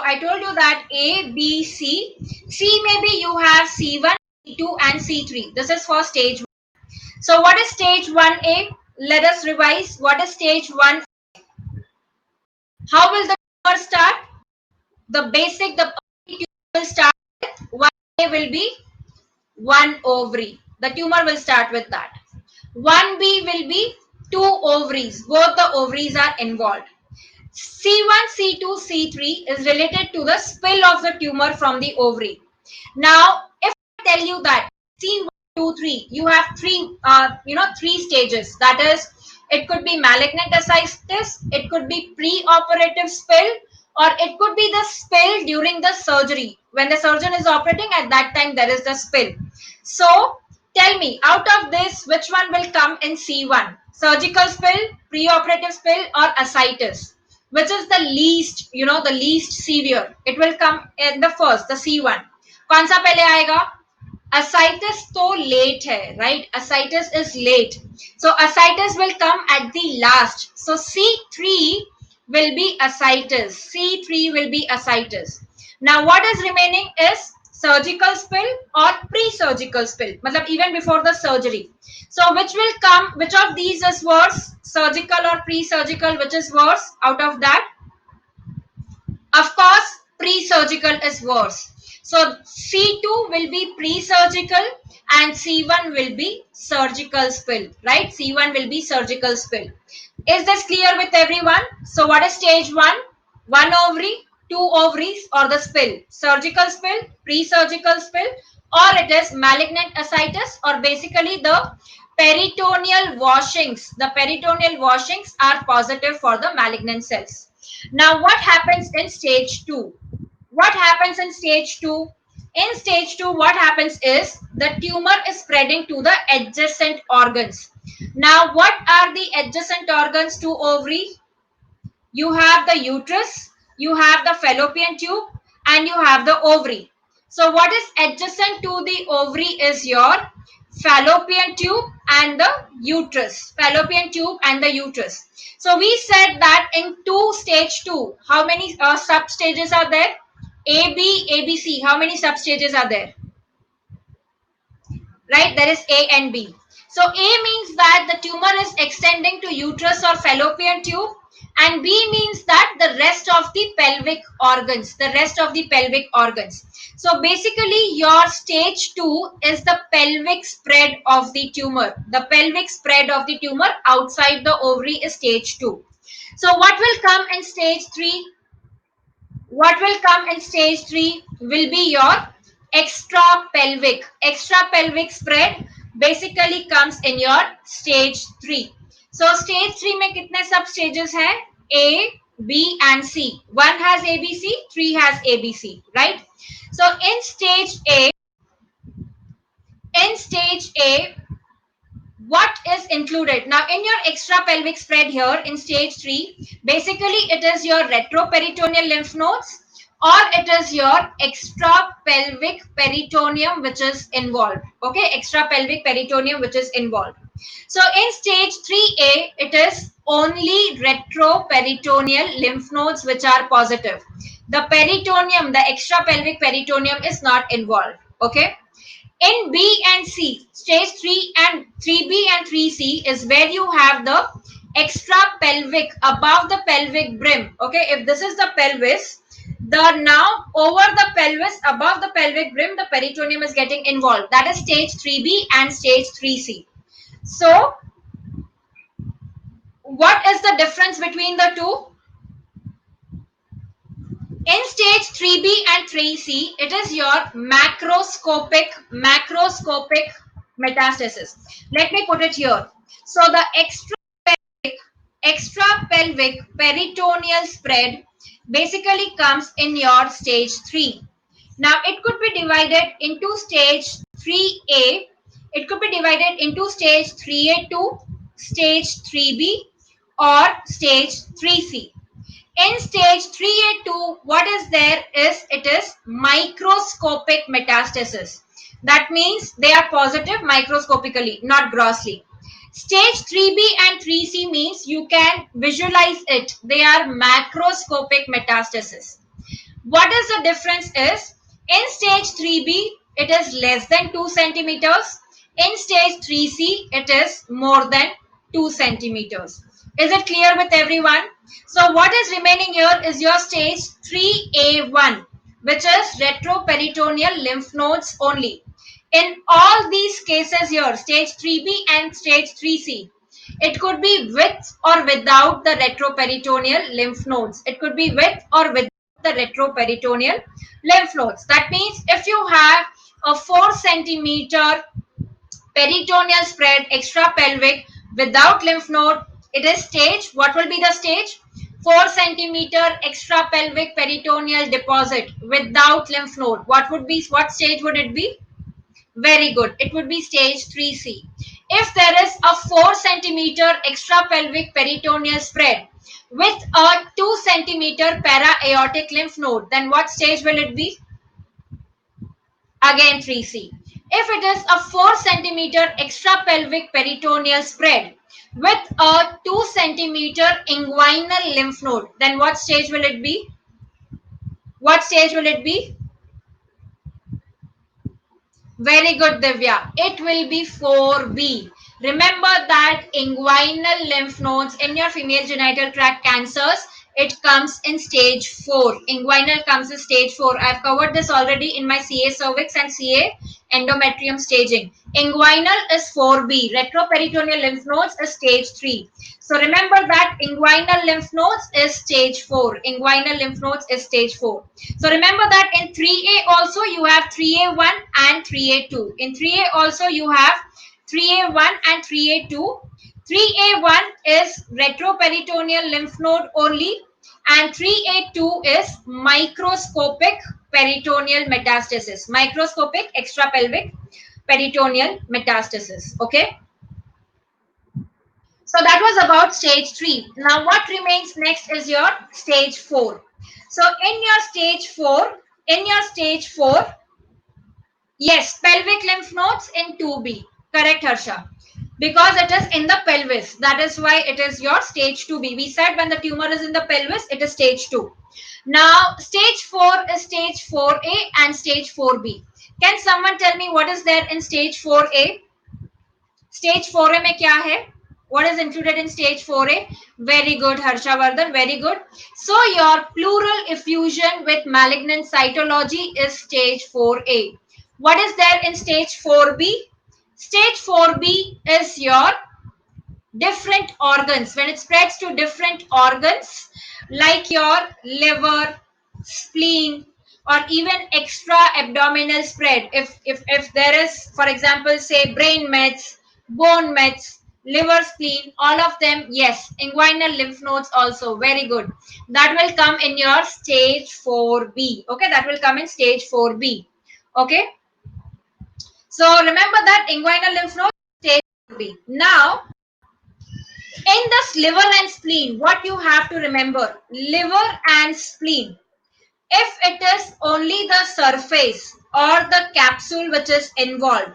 S1: I told you that A, B, C. C maybe you have C1, C2, and C3. This is for stage 1. So what is stage 1A? Let us revise. What is stage 1? How will the tumor start? The tumor will start with 1A will be 1 ovary. The tumor will start with that. 1B will be 2 ovaries. Both the ovaries are involved. C1, C2, C3 is related to the spill of the tumor from the ovary. Now, if I tell you that C1, 2, 3, you have three stages. That is, it could be malignant ascites, it could be pre-operative spill, or it could be the spill during the surgery. When the surgeon is operating, at that time there is the spill. So, tell me, out of this, which one will come in C1? Surgical spill, pre-operative spill, or ascites? Which is the least, the least severe? It will come in the first, the C1. कौन सा पहले आएगा? ascites तो late है, right? Ascites is late. So ascites will come at the last. So C3 will be ascites. C3 will be ascites. Now what is remaining is surgical spill or pre-surgical spill. मतलब even before the surgery. So which will come, which of these is worse? Surgical or pre-surgical, which is worse out of that? Of course, pre-surgical is worse. So C2 will be pre-surgical and C1 will be surgical spill, right? C1 will be surgical spill. Is this clear with everyone? So what is stage 1? One ovary, two ovaries or the spill. Surgical spill, pre-surgical spill, or it is malignant ascites, or basically the peritoneal washings. The peritoneal washings are positive for the malignant cells. Now, what happens in stage 2? What happens in stage 2? In stage 2, what happens is the tumor is spreading to the adjacent organs. Now, what are the adjacent organs to ovary? You have the uterus, you have the fallopian tube, and you have the ovary. So what is adjacent to the ovary is your fallopian tube and the uterus. Fallopian tube and the uterus. So we said that in stage 2, how many sub stages are there? A, B, A, B, C. How many sub stages are there? Right, there is A and B. So A means that the tumor is extending to uterus or fallopian tube, and B means that the rest of the pelvic organs, so basically your stage 2 is the pelvic spread of the tumor. The pelvic spread of the tumor outside the ovary is stage 2. So what will come in stage 3? What will come in stage 3 will be your extra pelvic spread basically comes in your stage 3. So stage 3 में कितने सब stages हैं? A, B and C. One has ABC, 3 has ABC, right? So in stage A, what is included? Now in your extra pelvic spread here in stage 3, basically it is your retroperitoneal lymph nodes, or it is your extra pelvic peritoneum which is involved. Okay, extra pelvic peritoneum which is involved. So in stage 3A, it is only retroperitoneal lymph nodes which are positive. The peritoneum, the extra pelvic peritoneum is not involved. Okay. In B and C, stage 3 and 3B and 3C is where you have the extra pelvic above the pelvic brim. Okay, if this is the pelvis, the now over the pelvis above the pelvic brim, the peritoneum is getting involved. That is stage 3B and stage 3C. So, what is the difference between the two? In stage 3B and 3C, it is your macroscopic metastasis. Let me put it here. So the extra pelvic peritoneal spread basically comes in your stage 3. Now it could be divided into stage 3A. It could be divided into stage 3A2, stage 3B, or stage 3C. In stage 3A2, what is there is it is microscopic metastasis. That means they are positive microscopically, not grossly. Stage 3B and 3C means you can visualize it. They are macroscopic metastasis. What is the difference is in stage 3B, it is less than 2 centimeters. In stage 3C, it is more than 2 centimeters. Is it clear with everyone? So what is remaining here is your stage 3A1, which is retroperitoneal lymph nodes only. In all these cases here, stage 3B and stage 3C, it could be with or without the retroperitoneal lymph nodes. It could be with or without the retroperitoneal lymph nodes. That means if you have a 4 centimeter peritoneal spread extra pelvic without lymph node, it is stage. What will be the stage? 4 centimeter extra pelvic peritoneal deposit without lymph node. What stage would it be? Very good. It would be stage 3C. If there is a 4 centimeter extra pelvic peritoneal spread with a 2 centimeter para-aortic lymph node, then what stage will it be? Again 3C. If it is a 4 centimeter extrapelvic peritoneal spread with a 2 centimeter inguinal lymph node, then what stage will it be? What stage will it be? Very good, Divya. It will be 4B. Remember that inguinal lymph nodes in your female genital tract cancers, it comes in stage 4. Inguinal comes in stage 4. I've covered this already in my CA cervix and CA endometrium staging. Inguinal is 4B. Retroperitoneal lymph nodes is stage 3. So remember that inguinal lymph nodes is stage 4. Inguinal lymph nodes is stage 4. So remember that in 3A also you have 3A1 and 3A2. In 3A also you have 3A1 and 3A2. 3A1 is retroperitoneal lymph node only and 3A2 is microscopic peritoneal metastasis. Microscopic extrapelvic peritoneal metastasis. Okay. So that was about stage 3. Now what remains next is your stage 4. So in your stage 4, yes, pelvic lymph nodes in 2B. Correct, Harsha. Because it is in the pelvis. That is why it is your stage 2B. We said when the tumor is in the pelvis, it is stage 2. Now, stage 4 is stage 4A and stage 4B. Can someone tell me what is there in stage 4A? Stage 4A में क्या है? What is included in stage 4A? Very good, Harshavardhan. Very good. So your pleural effusion with malignant cytology is stage 4A. What is there in stage 4B? Stage 4B is your different organs. When it spreads to different organs, like your liver, spleen, or even extra abdominal spread. If there is, for example, say brain mets, bone mets, liver, spleen, all of them, yes. Inguinal lymph nodes also, very good. That will come in your stage 4B. Okay, that will come in stage 4B. Okay, so remember that inguinal lymph node, stage 4B. Now, in this liver and spleen, what you have to remember, liver and spleen, if it is only the surface or the capsule which is involved,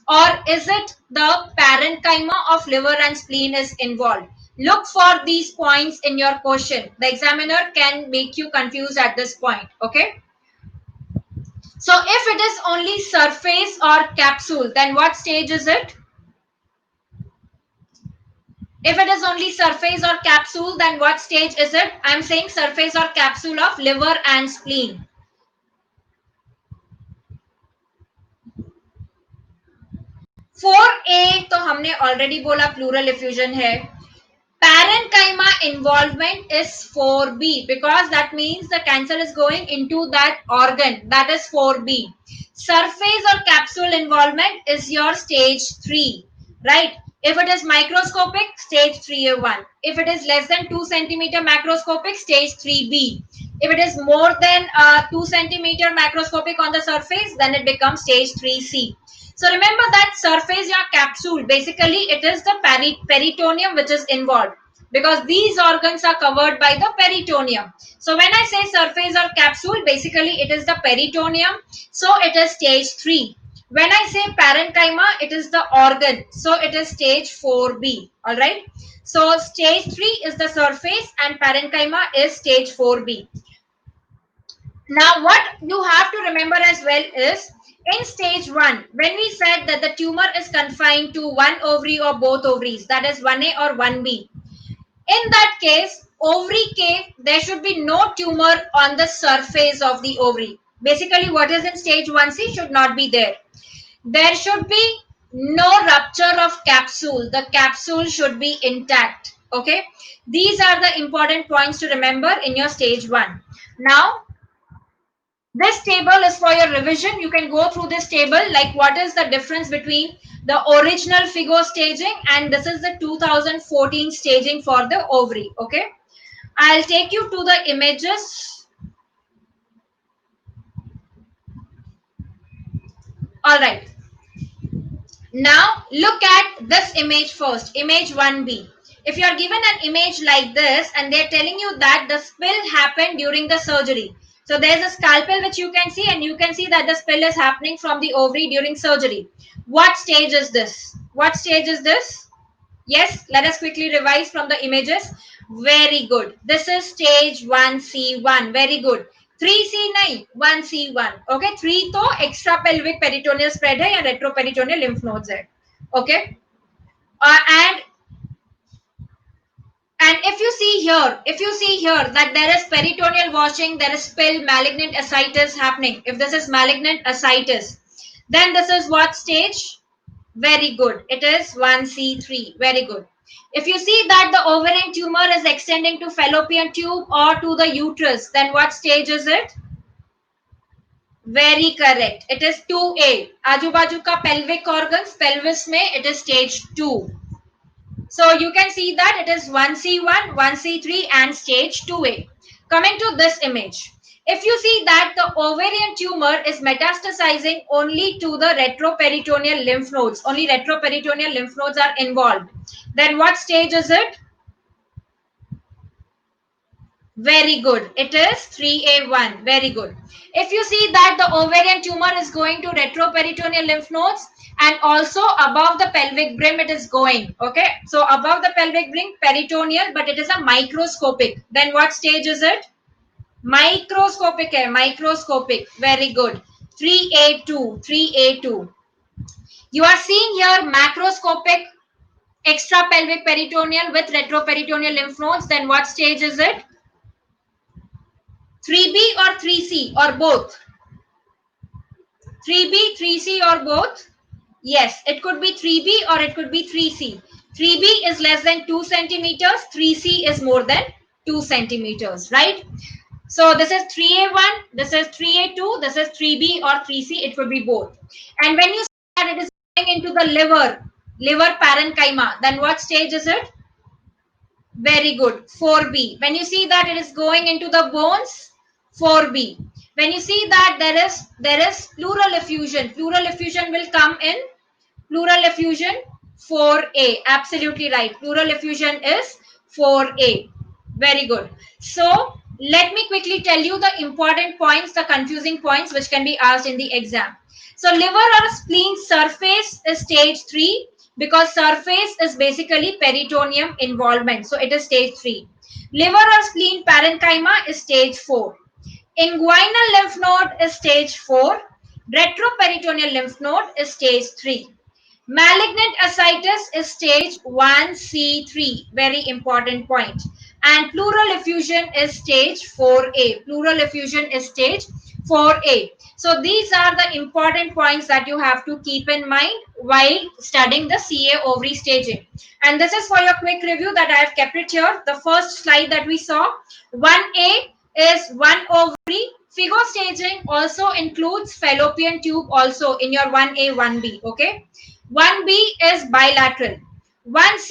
S1: or is it the parenchyma of liver and spleen is involved, look for these points in your question. The examiner can make you confused at this point. Okay, so if it is only surface or capsule, then what stage is it? If it is only surface or capsule, then what stage is it? I'm saying surface or capsule of liver and spleen. 4A तो हमने already बोला pleural effusion है. Parenchyma involvement is 4B because that means the cancer is going into that organ. That is 4B. Surface or capsule involvement is your stage 3, right? If it is microscopic, stage 3A1. If it is less than 2 centimeter macroscopic, stage 3B. If it is more than 2 centimeter macroscopic on the surface, then it becomes stage 3C. So remember that surface or capsule, basically it is the peritoneum which is involved because these organs are covered by the peritoneum. So when I say surface or capsule, basically it is the peritoneum. So it is stage 3. When I say parenchyma, it is the organ. So it is stage 4B. All right. So stage 3 is the surface and parenchyma is stage 4B. Now, what you have to remember as well is in stage 1, when we said that the tumor is confined to one ovary or both ovaries, that is 1A or 1B. In that case, ovary K, there should be no tumor on the surface of the ovary. Basically, what is in stage 1C should not be there. There should be no rupture of capsule. The capsule should be intact. Okay. These are the important points to remember in your stage 1. Now, this table is for your revision. You can go through this table, like what is the difference between the original FIGO staging and this is the 2014 staging for the ovary. Okay, I'll take you to the images. All right. Now look at this image first, image 1B. If you are given an image like this and they're telling you that the spill happened during the surgery. So there's a scalpel which you can see, and you can see that the spill is happening from the ovary during surgery. What stage is this? What stage is this? Yes, let us quickly revise from the images. Very good. This is stage 1C1. Very good. 3C nahi, 1C1. Okay, 3 तो extra pelvic peritoneal spread है या retroperitoneal lymph nodes है. Okay. And if you see here that there is peritoneal washing, there is spill, malignant ascites happening. If this is malignant ascites, then this is what stage? Very good. It is 1C3. Very good. If you see that the ovarian tumor is extending to fallopian tube or to the uterus, then what stage is it? Very correct. It is 2A. Aju baju ka pelvic organs, pelvis mein, it is stage 2. So you can see that it is 1C1, 1C3 and stage 2A. Coming to this image. If you see that the ovarian tumor is metastasizing only to the retroperitoneal lymph nodes, only retroperitoneal lymph nodes are involved, then what stage is it? Very good. It is 3A1. Very good. If you see that the ovarian tumor is going to retroperitoneal lymph nodes and also above the pelvic brim it is going. Okay. So above the pelvic brim, peritoneal, but it is a microscopic. Then what stage is it? Microscopic hai, microscopic. Very good. 3A2. 3A2. You are seeing here macroscopic extra pelvic peritoneal with retroperitoneal lymph nodes. Then what stage is it? 3B or 3C or both? 3B, 3C or both? Yes, it could be 3B or it could be 3C. 3B is less than 2 centimeters, 3C is more than 2 centimeters, right? So this is 3A1, this is 3A2, this is 3B or 3C, it could be both. And when you see that it is going into the liver parenchyma, then what stage is it? Very good. 4B. When you see that it is going into the bones, 4B. When you see that there is pleural effusion, pleural effusion will come in pleural effusion 4A. Absolutely right. Pleural effusion is 4A. Very good. So let me quickly tell you the important points, the confusing points which can be asked in the exam. So liver or spleen surface is stage 3 because surface is basically peritoneum involvement. So it is stage 3. Liver or spleen parenchyma is stage 4. Inguinal lymph node is stage 4. Retroperitoneal lymph node is stage 3. Malignant ascites is stage 1C3. Very important point. And pleural effusion is stage 4A. Pleural effusion is stage 4A. So these are the important points that you have to keep in mind while studying the CA ovary staging. And this is for your quick review that I have kept it here. The first slide that we saw, 1A is 1 ovary. Figo staging also includes fallopian tube also in your 1A, 1B. Okay. 1B is bilateral. 1C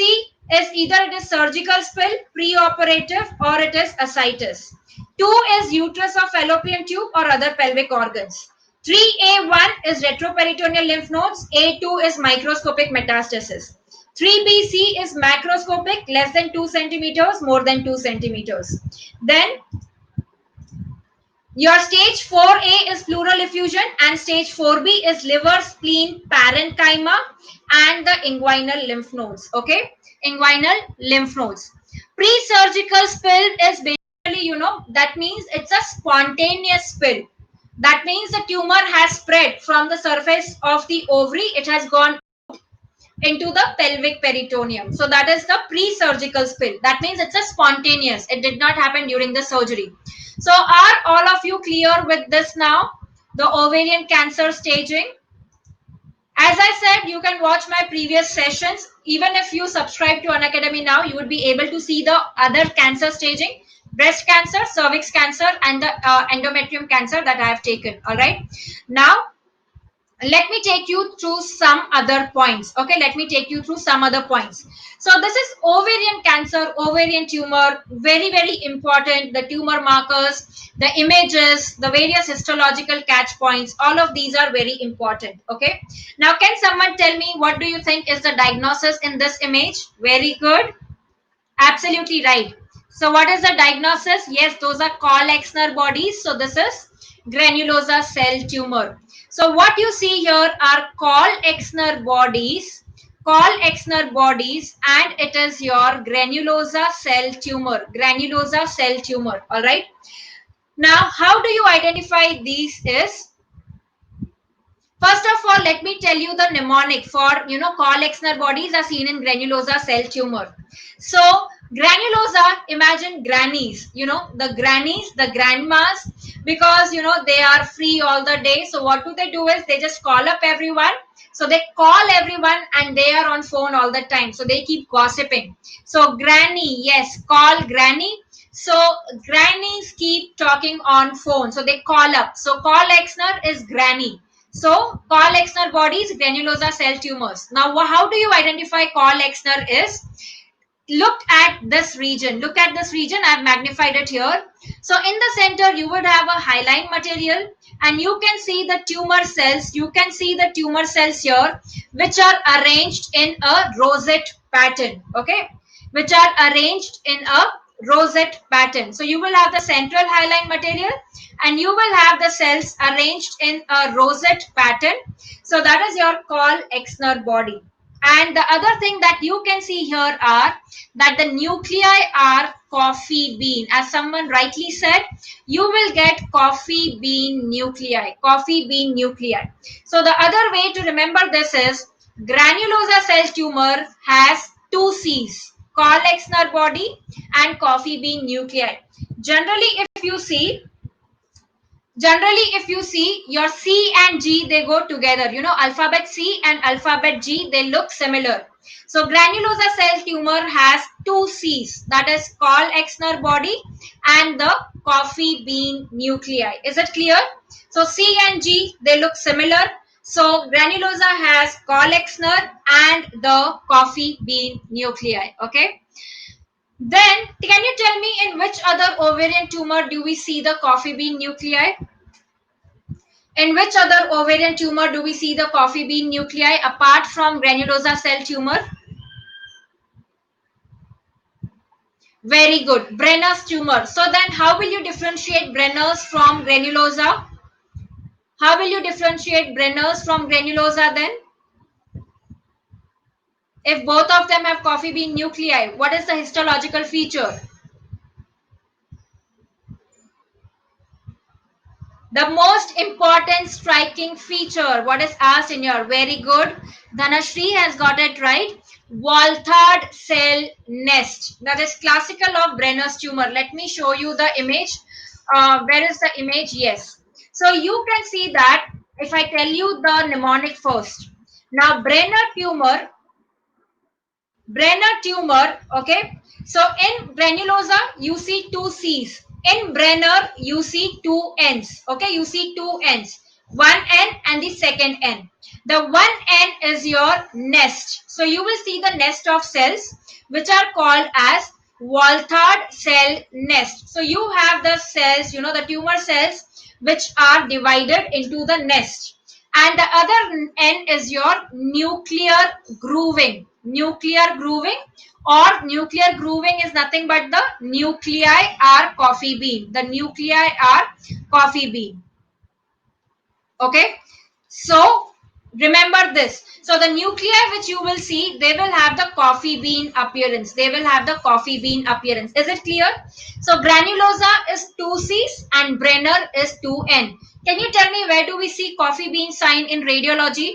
S1: is either it is surgical spill, preoperative, or it is ascites. 2 is uterus or fallopian tube or other pelvic organs. 3A1 is retroperitoneal lymph nodes. A2 is microscopic metastasis. 3BC is macroscopic, less than 2 centimeters, more than 2 centimeters. Then your stage 4A is pleural effusion and stage 4B is liver, spleen, parenchyma and the inguinal lymph nodes. Okay, inguinal lymph nodes. Pre-surgical spill is basically, that means it's a spontaneous spill. That means the tumor has spread from the surface of the ovary. It has gone into the pelvic peritoneum. So that is the pre-surgical spill. That means it's a spontaneous. It did not happen during the surgery. So are all of you clear with this now? The ovarian cancer staging. As I said, you can watch my previous sessions. Even if you subscribe to Unacademy now, you would be able to see the other cancer staging. Breast cancer, cervix cancer and the endometrium cancer that I have taken. All right. Now, let me take you through some other points. Okay, let me take you through some other points. So this is ovarian cancer, ovarian tumor, very, very important. The tumor markers, the images, the various histological catch points, all of these are very important. Okay, now can someone tell me what do you think is the diagnosis in this image? Very good. Absolutely right. So what is the diagnosis? Yes, those are Kohl-Exner bodies. So this is granulosa cell tumor. So what you see here are Kohl-Exner bodies, Kohl-Exner bodies, and it is your granulosa cell tumor, granulosa cell tumor. All right. Now, how do you identify these is, first of all, let me tell you the mnemonic for, Kohl-Exner bodies are seen in granulosa cell tumor. So, granulosa, imagine grannies, the grannies, the grandmas, because, they are free all the day. So, what do is they just call up everyone. So, they call everyone and they are on phone all the time. So, they keep gossiping. So, granny, yes, call granny. So, grannies keep talking on phone. So, they call up. So, Kohl-Exner is granny. So, Kohl-Exner bodies, granulosa cell tumors. Now, how do you identify Kohl-Exner is? Look at this region. Look at this region. I've magnified it here. So, in the center, you would have a hyaline material and you can see the tumor cells. You can see the tumor cells here, which are arranged in a rosette pattern. Okay. Which are arranged in a rosette pattern. So, you will have the central hyaline material and you will have the cells arranged in a rosette pattern. So that is your Kohl-Exner body. And the other thing that you can see here are that the nuclei are coffee bean. As someone rightly said, you will get coffee bean nuclei. Coffee bean nuclei. So the other way to remember this is granulosa cell tumor has two C's. Kohl-Exner body and coffee bean nuclei. Generally, if you see your C and G, they go together. Alphabet C and alphabet G, they look similar. So granulosa cell tumor has two C's, that is Kohl-Exner body and the coffee bean nuclei. Is it clear? So C and G, they look similar. So granulosa has Kohl-Exner and the coffee bean nuclei. Okay. Then can you tell me in which other ovarian tumor do we see the coffee bean nuclei? In which other ovarian tumor do we see the coffee bean nuclei apart from granulosa cell tumor? Very good. Brenner's tumor. So then how will you differentiate Brenner's from granulosa? How will you differentiate Brenner's from granulosa then? If both of them have coffee bean nuclei, what is the histological feature? The most important striking feature, what is asked in your, very good. Dhanashri has got it right. Walthard cell nest. That is classical of Brenner's tumor. Let me show you the image. Where is the image? Yes. So you can see that if I tell you the mnemonic first. Now Brenner tumor, okay. So in granulosa, you see two C's. In Brenner, you see two N's. Okay, you see two N's. One N and the second N. The one N is your nest. So you will see the nest of cells, which are called as Walthard cell nest. So you have the cells, the tumor cells, which are divided into the nest. And the other N is your nuclear grooving. Nuclear grooving, or nuclear grooving is nothing but the nuclei are coffee bean. The nuclei are coffee bean. Okay. So remember this. So the nuclei which you will see, they will have the coffee bean appearance. They will have the coffee bean appearance. Is it clear? So granulosa is 2C's and Brenner is 2N. Can you tell me where do we see coffee bean sign in radiology?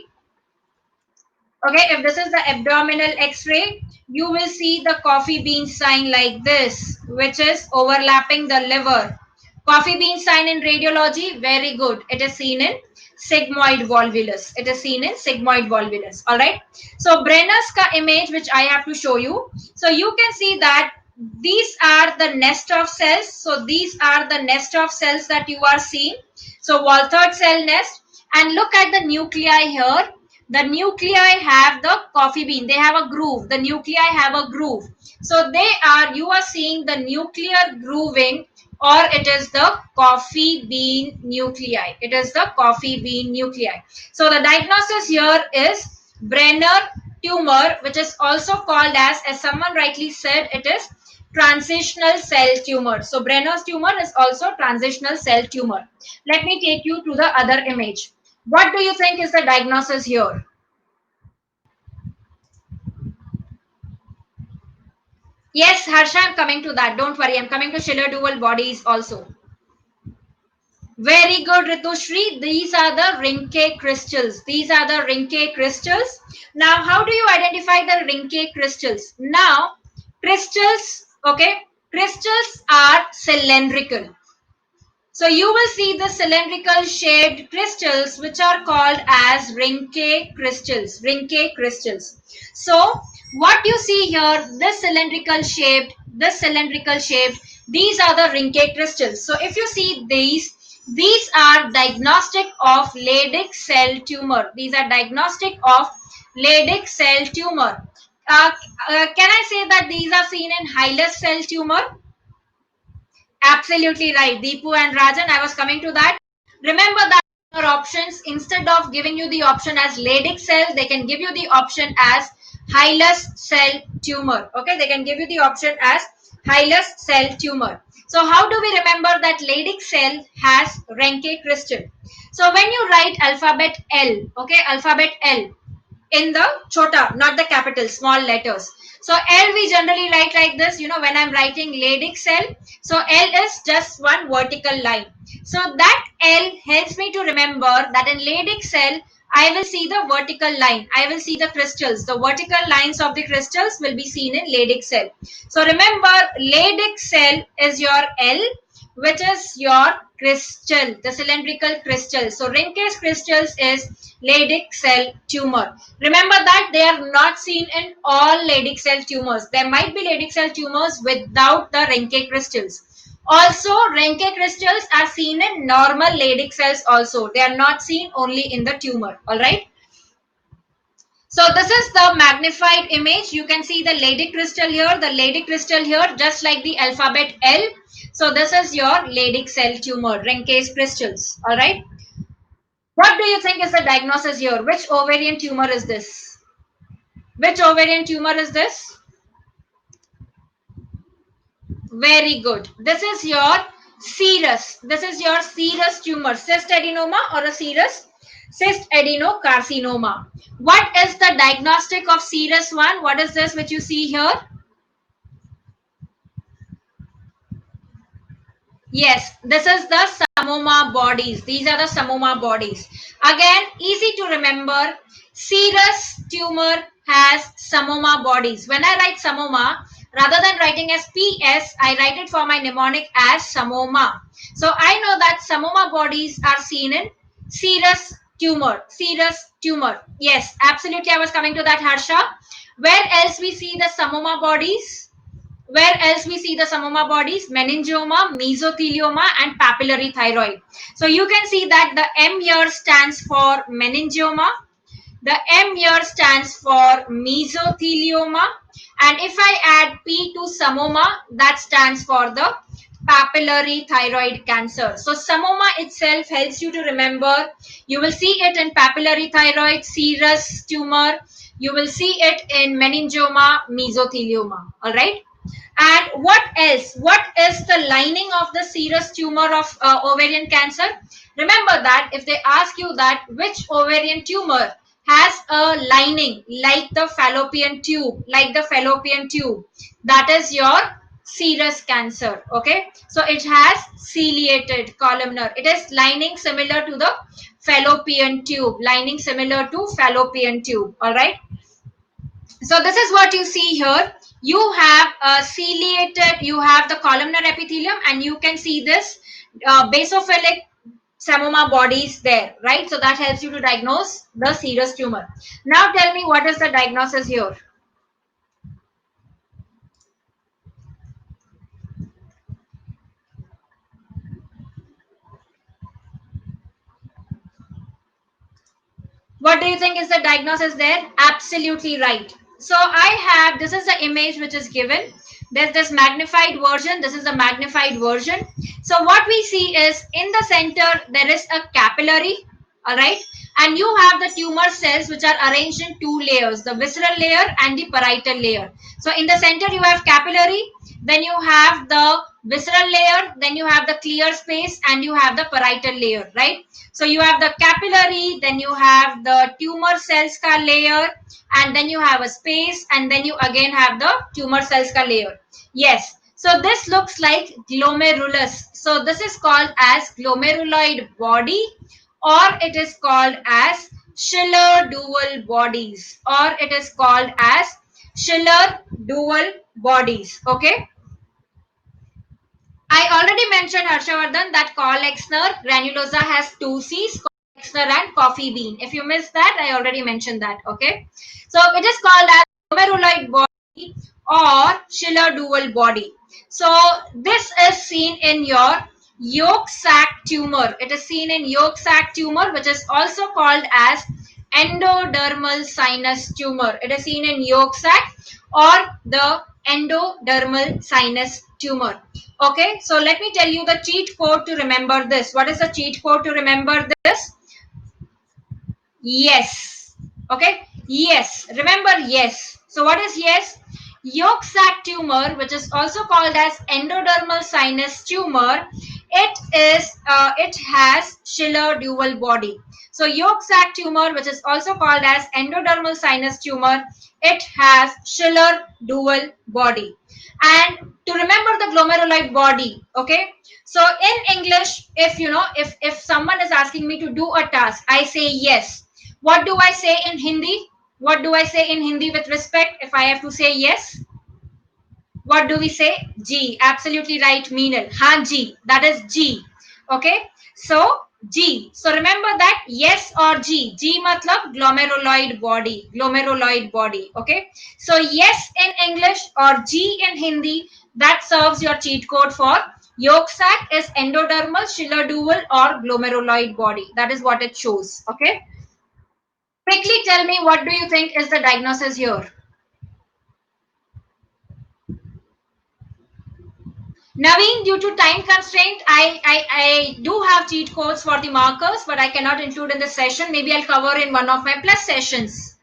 S1: Okay, if this is the abdominal x-ray, you will see the coffee bean sign like this, which is overlapping the liver. Coffee bean sign in radiology, very good. It is seen in sigmoid volvulus. It is seen in sigmoid volvulus. All right. So Brenner's ka image, which I have to show you. So you can see that these are the nest of cells. So these are the nest of cells that you are seeing. So Walthard cell nest. And look at the nuclei here. The nuclei have the coffee bean. They have a groove. The nuclei have a groove. So you are seeing the nuclear grooving, or it is the coffee bean nuclei. It is the coffee bean nuclei. So the diagnosis here is Brenner tumor, which is also called as someone rightly said, it is transitional cell tumor. So Brenner's tumor is also transitional cell tumor. Let me take you to the other image. What do you think is the diagnosis here? Yes, Harsha, I'm coming to that. Don't worry, I'm coming to Schiller dual bodies also. Very good, Ritushri. These are the Rinke crystals. These are the Rinke crystals. Now, how do you identify the Rinke crystals? Now, crystals, okay, crystals are cylindrical. So you will see the cylindrical shaped crystals which are called as Rinke crystals. Rinke crystals. So what you see here, this cylindrical shaped, these are the Rinke crystals. So if you see these are diagnostic of Leydig cell tumor. These are diagnostic of Leydig cell tumor. Can I say that these are seen in Hilus cell tumor? Absolutely right, Deepu and Rajan. I was coming to that. Remember that your options, instead of giving you the option as Leydig cell, they can give you the option as Hilus cell tumor. Okay, they can give you the option as Hilus cell tumor. So how do we remember that Leydig cell has Ranke crystal? So when you write alphabet L, okay, alphabet L, in the chota, not the capital, small letters. So L we generally write like this, when I'm writing Leydig cell. So L is just one vertical line. So that L helps me to remember that in Leydig cell, I will see the vertical line. I will see the crystals. The vertical lines of the crystals will be seen in Leydig cell. So remember, Leydig cell is your L, which is your crystal, the cylindrical crystal. So Rinke's crystals is Leydig cell tumor. Remember that they are not seen in all Leydig cell tumors. There might be Leydig cell tumors without the Rinke crystals. Also, Rinke crystals are seen in normal Leydig cells also. They are not seen only in the tumor. Alright. So this is the magnified image. You can see the Leydig crystal here, the Leydig crystal here, just like the alphabet L. So this is your Leydig cell tumor, Rinke's crystals. Alright. What do you think is the diagnosis here? Which ovarian tumor is this? Which ovarian tumor is this? Very good. This is your serous. This is your serous tumor. Cyst adenoma or a serous? Cyst adenocarcinoma. What is the diagnostic of serous one? What is this which you see here? Yes, this is the Samoma bodies. These are the Samoma bodies. Again, easy to remember. Serous tumor has Samoma bodies. When I write Samoma, rather than writing as PS, I write it for my mnemonic as Samoma. So I know that Samoma bodies are seen in serous tumor. Serous tumor. Yes, absolutely. I was coming to that, Harsha. Where else we see the Samoma bodies? Where else we see the Samoma bodies? Meningioma, mesothelioma, and papillary thyroid. So you can see that the M here stands for meningioma. The M here stands for mesothelioma. And if I add P to Samoma, that stands for the papillary thyroid cancer. So Samoma itself helps you to remember. You will see it in papillary thyroid, serous tumor. You will see it in meningioma, mesothelioma. All right. And what else? What is the lining of the serous tumor of ovarian cancer? Remember that if they ask you that which ovarian tumor has a lining like the fallopian tube, that is your serous cancer. Okay, so it has ciliated columnar. It is lining similar to the fallopian tube, lining similar to fallopian tube. All right. So this is what you see here. You have ciliated, you have the columnar epithelium, and you can see this basophilic Samoma bodies there, right? So that helps you to diagnose the serous tumor. Now tell me, what is the diagnosis here? What do you think is the diagnosis there? Absolutely right. So this is the image which is given. There's this magnified version. This is the magnified version. So what we see is in the center, there is a capillary. All right. And you have the tumor cells which are arranged in two layers, the visceral layer and the parietal layer. So in the center you have capillary, then you have the visceral layer, then you have the clear space, and you have the parietal layer, right? So you have the capillary, then you have the tumor cells ka layer, and then you have a space, and then you again have the tumor cells ka layer. Yes, so this looks like glomerulus. So this is called as glomeruloid body, or it is called as Schiller dual bodies, or it is called as Schiller dual bodies. Okay, I already mentioned, Harshavardhan, that Kohl-Exner granulosa has two C's, Kohl-Exner and coffee bean. If you missed that, I already mentioned that. Okay, so it is called as glomeruloid body or Schiller dual body. So this is seen in your yolk sac tumor. It is seen in yolk sac tumor, which is also called as endodermal sinus tumor. It is seen in yolk sac or the endodermal sinus tumor. Okay, so let me tell you the cheat code to remember this. What is the cheat code to remember this? Yes. Okay. Yes. Remember yes. So what is yes? Yolk sac tumor, which is also called as endodermal sinus tumor, it has Schiller dual body. So yolk sac tumor, which is also called as endodermal sinus tumor, it has Schiller dual body. And to remember the glomeruloid body, okay, so in English, if someone is asking me to do a task, I say yes. What do I say in Hindi? What do I say in Hindi with respect if I have to say yes? What do we say? G. Absolutely right, Meenal. Haan G. That is G. Okay. So G. So remember that yes or G. G matlab glomeruloid body. Glomeruloid body. Okay. So yes in English or G in Hindi. That serves your cheat code for yolk sac is endodermal, Schiller dual, or glomeruloid body. That is what it shows. Okay. Quickly tell me what do you think is the diagnosis here? Naveen, due to time constraint, I do have cheat codes for the markers, but I cannot include in this session. Maybe I'll cover in one of my plus sessions.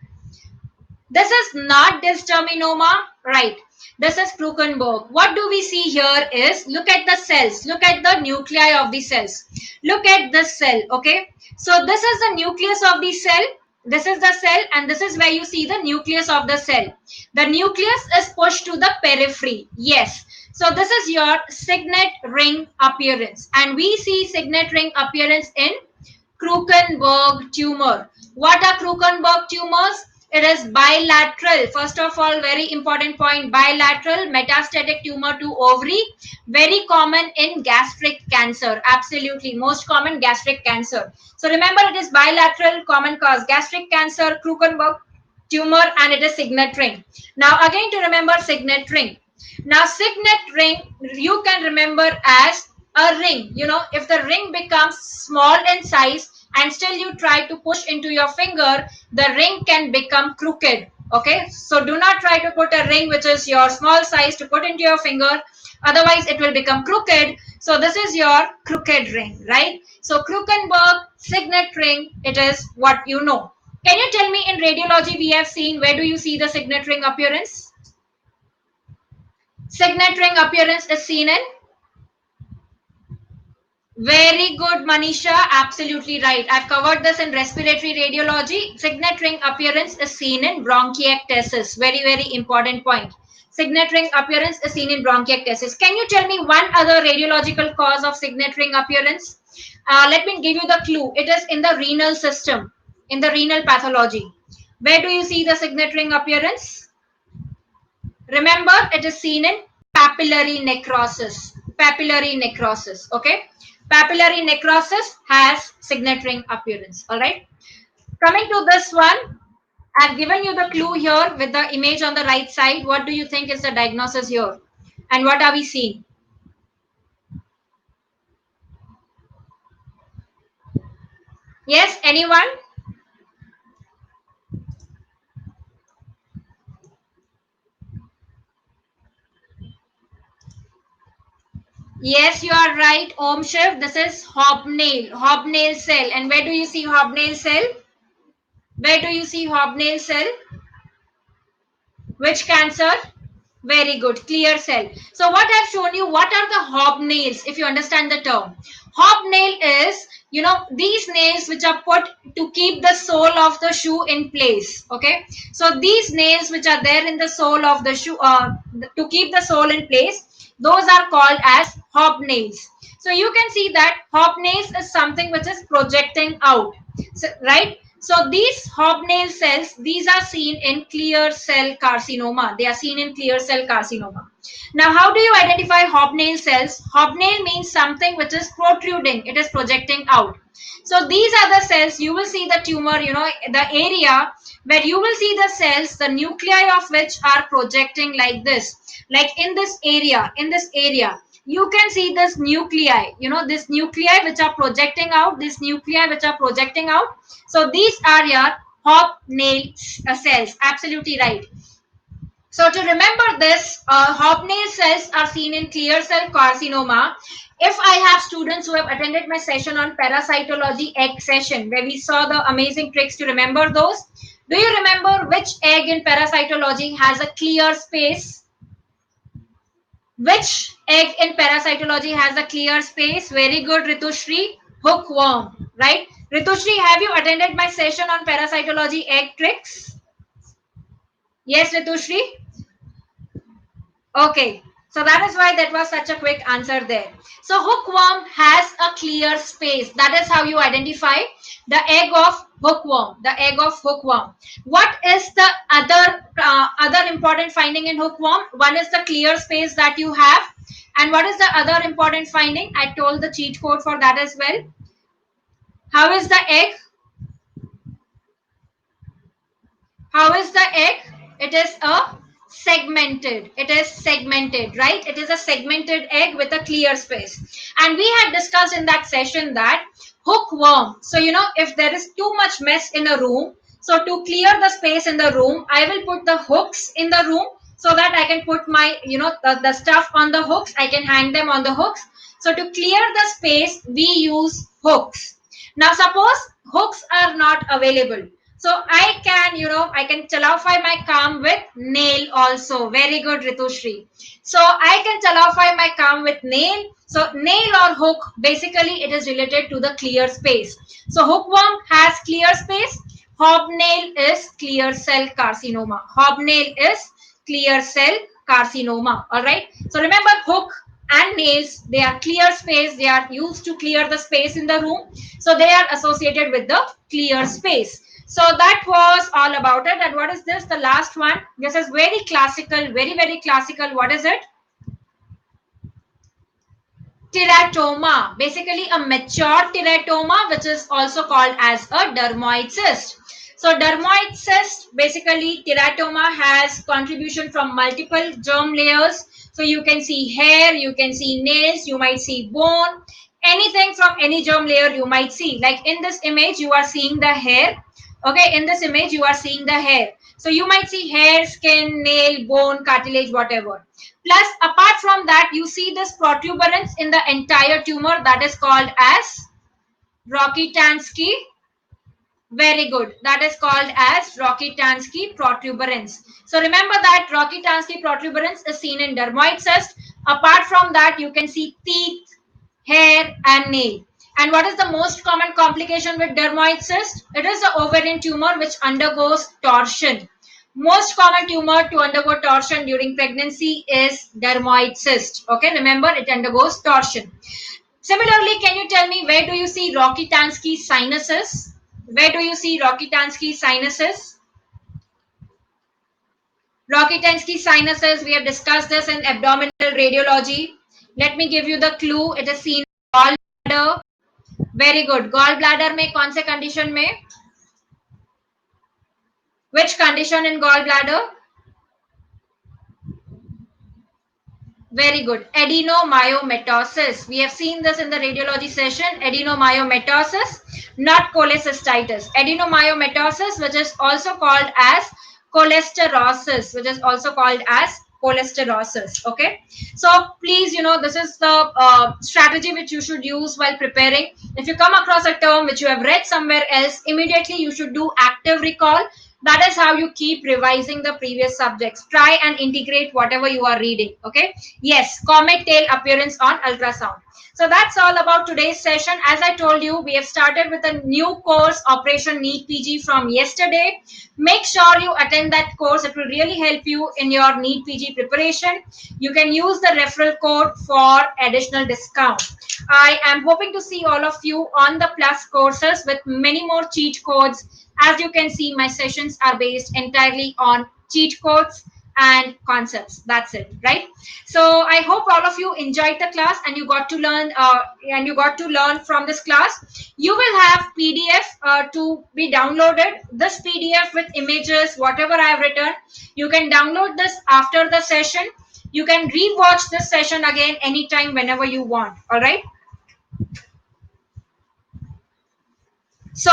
S1: This is not dysgerminoma, right? This is Krukenberg. What do we see here is, look at the cells, look at the nuclei of the cells. Look at this cell, okay? So this is the nucleus of the cell. This is the cell, and this is where you see the nucleus of the cell. The nucleus is pushed to the periphery. Yes. So this is your signet ring appearance. And we see signet ring appearance in Krukenberg tumor. What are Krukenberg tumors? It is bilateral. First of all, very important point, bilateral metastatic tumor to ovary. Very common in gastric cancer. Absolutely. Most common gastric cancer. So remember, it is bilateral, common cause gastric cancer, Krukenberg tumor, and it is signet ring. Now again, to remember signet ring. Now signet ring, you can remember as a ring. If the ring becomes small in size and still you try to push into your finger, the ring can become crooked. Okay, so do not try to put a ring which is your small size to put into your finger, otherwise it will become crooked. So this is your crooked ring, right? So Krukenberg signet ring, it is what you know. Can you tell me, in radiology we have seen, where do you see the signet ring appearance? Signet ring appearance is seen in. Very good, Manisha. Absolutely right. I've covered this in respiratory radiology. Signet ring appearance is seen in bronchiectasis. Very, very important point. Signet ring appearance is seen in bronchiectasis. Can you tell me one other radiological cause of signet ring appearance? Let me give you the clue. It is in the renal system, in the renal pathology. Where do you see the signet ring appearance? Remember, it is seen in papillary necrosis. Papillary necrosis. Okay. Papillary necrosis has signet ring appearance. All right. Coming to this one, I've given you the clue here with the image on the right side. What do you think is the diagnosis here? And what are we seeing? Yes, anyone? Yes, you are right, Om Shiv. This is hobnail cell. And where do you see hobnail cell? Where do you see hobnail cell? Which cancer? Very good, clear cell. So what I've shown you, what are the hobnails, if you understand the term? Hobnail is, these nails which are put to keep the sole of the shoe in place. Okay. So these nails which are there in the sole of the shoe, to keep the sole in place, those are called as hobnails. So you can see that hobnails is something which is projecting out. So, right? So these hobnail cells, these are seen in clear cell carcinoma. They are seen in clear cell carcinoma. Now, how do you identify hobnail cells? Hobnail means something which is protruding. It is projecting out. So these are the cells. You will see the tumor, the area where you will see the cells, the nuclei of which are projecting like this. Like in this area, you can see this nuclei, this nuclei which are projecting out, so these are your hobnail cells. Absolutely right. So to remember this, hobnail cells are seen in clear cell carcinoma. If I have students who have attended my session on parasitology egg session, where we saw the amazing tricks to remember those, do you remember which egg in parasitology has a clear space? Which egg in parasitology has a clear space? Very good, Ritushri. Hookworm, right? Ritushri, have you attended my session on parasitology egg tricks? Yes, Ritushri? Okay. So that is why that was such a quick answer there. So hookworm has a clear space. That is how you identify the egg of hookworm. The egg of hookworm. What is the other important finding in hookworm? One is the clear space that you have. And what is the other important finding? I told the cheat code for that as well. How is the egg? How is the egg? It is a segmented. It is segmented, right? It is a segmented egg with a clear space. And we had discussed in that session that hookworm. So, if there is too much mess in a room, so to clear the space in the room, I will put the hooks in the room so that I can put my, the stuff on the hooks. I can hang them on the hooks. So to clear the space, we use hooks. Now, suppose hooks are not available. So I can chalafy my calm with nail also. Very good, Ritushri. So I can chalafy my calm with nail. So nail or hook, basically it is related to the clear space. So hookworm has clear space. Hobnail is clear cell carcinoma. Hobnail is clear cell carcinoma. All right. So remember, hook and nails, they are clear space. They are used to clear the space in the room. So they are associated with the clear space. So that was all about it. And what is this? The last one. This is very classical, very, very classical. What is it? Teratoma. Basically a mature teratoma, which is also called as a dermoid cyst. So dermoid cyst, basically teratoma has contribution from multiple germ layers. So you can see hair, you can see nails, you might see bone, anything from any germ layer you might see. Like in this image, you are seeing the hair. Okay, in this image, you are seeing the hair. So you might see hair, skin, nail, bone, cartilage, whatever. Plus, apart from that, you see this protuberance in the entire tumor that is called as Rokitansky. Very good. That is called as Rokitansky protuberance. So remember that Rokitansky protuberance is seen in dermoid cyst. Apart from that, you can see teeth, hair, and nail. And what is the most common complication with dermoid cyst? It is the ovarian tumor which undergoes torsion. Most common tumor to undergo torsion during pregnancy is dermoid cyst. Okay, remember it undergoes torsion. Similarly, can you tell me where do you see Rokitansky sinuses? Where do you see Rokitansky sinuses? Rokitansky sinuses, we have discussed this in abdominal radiology. Let me give you the clue. It is seen in gallbladder. Very good. Gallbladder में कौन से condition में? Which condition in gallbladder? Very good. Adenomyomatosis. We have seen this in the radiology session. Adenomyomatosis, not cholecystitis. Adenomyomatosis, which is also called as cholesterosis, which is also called as cholesterosis. Okay, so please, this is the strategy which you should use while preparing. If you come across a term which you have read somewhere else, immediately you should do active recall. That is how you keep revising the previous subjects. Try and integrate whatever you are reading. Okay, yes, comet tail appearance on ultrasound. So that's all about today's session. As I told you, we have started with a new course, Operation NEET PG, from yesterday. Make sure you attend that course. It will really help you in your NEET PG preparation. You can use the referral code for additional discount. I am hoping to see all of you on the Plus courses with many more cheat codes. As you can see, my sessions are based entirely on cheat codes and concepts. That's it, right? So I hope all of you enjoyed the class and you got to learn from this class. You will have PDF to be downloaded. This PDF with images, whatever I have written, you can download this after the session. You can re-watch this session again anytime whenever you want. All right. So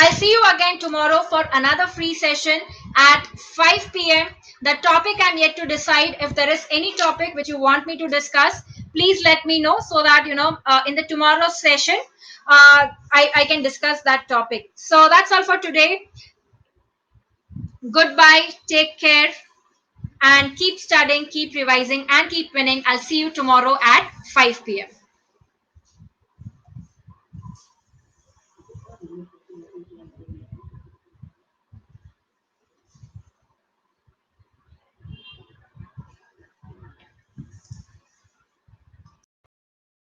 S1: I'll see you again tomorrow for another free session at 5 p.m. The topic I'm yet to decide. If there is any topic which you want me to discuss, please let me know so that in the tomorrow's session I can discuss that topic. So that's all for today. Goodbye. Take care and keep studying, keep revising, and keep winning. I'll see you tomorrow at 5 p.m.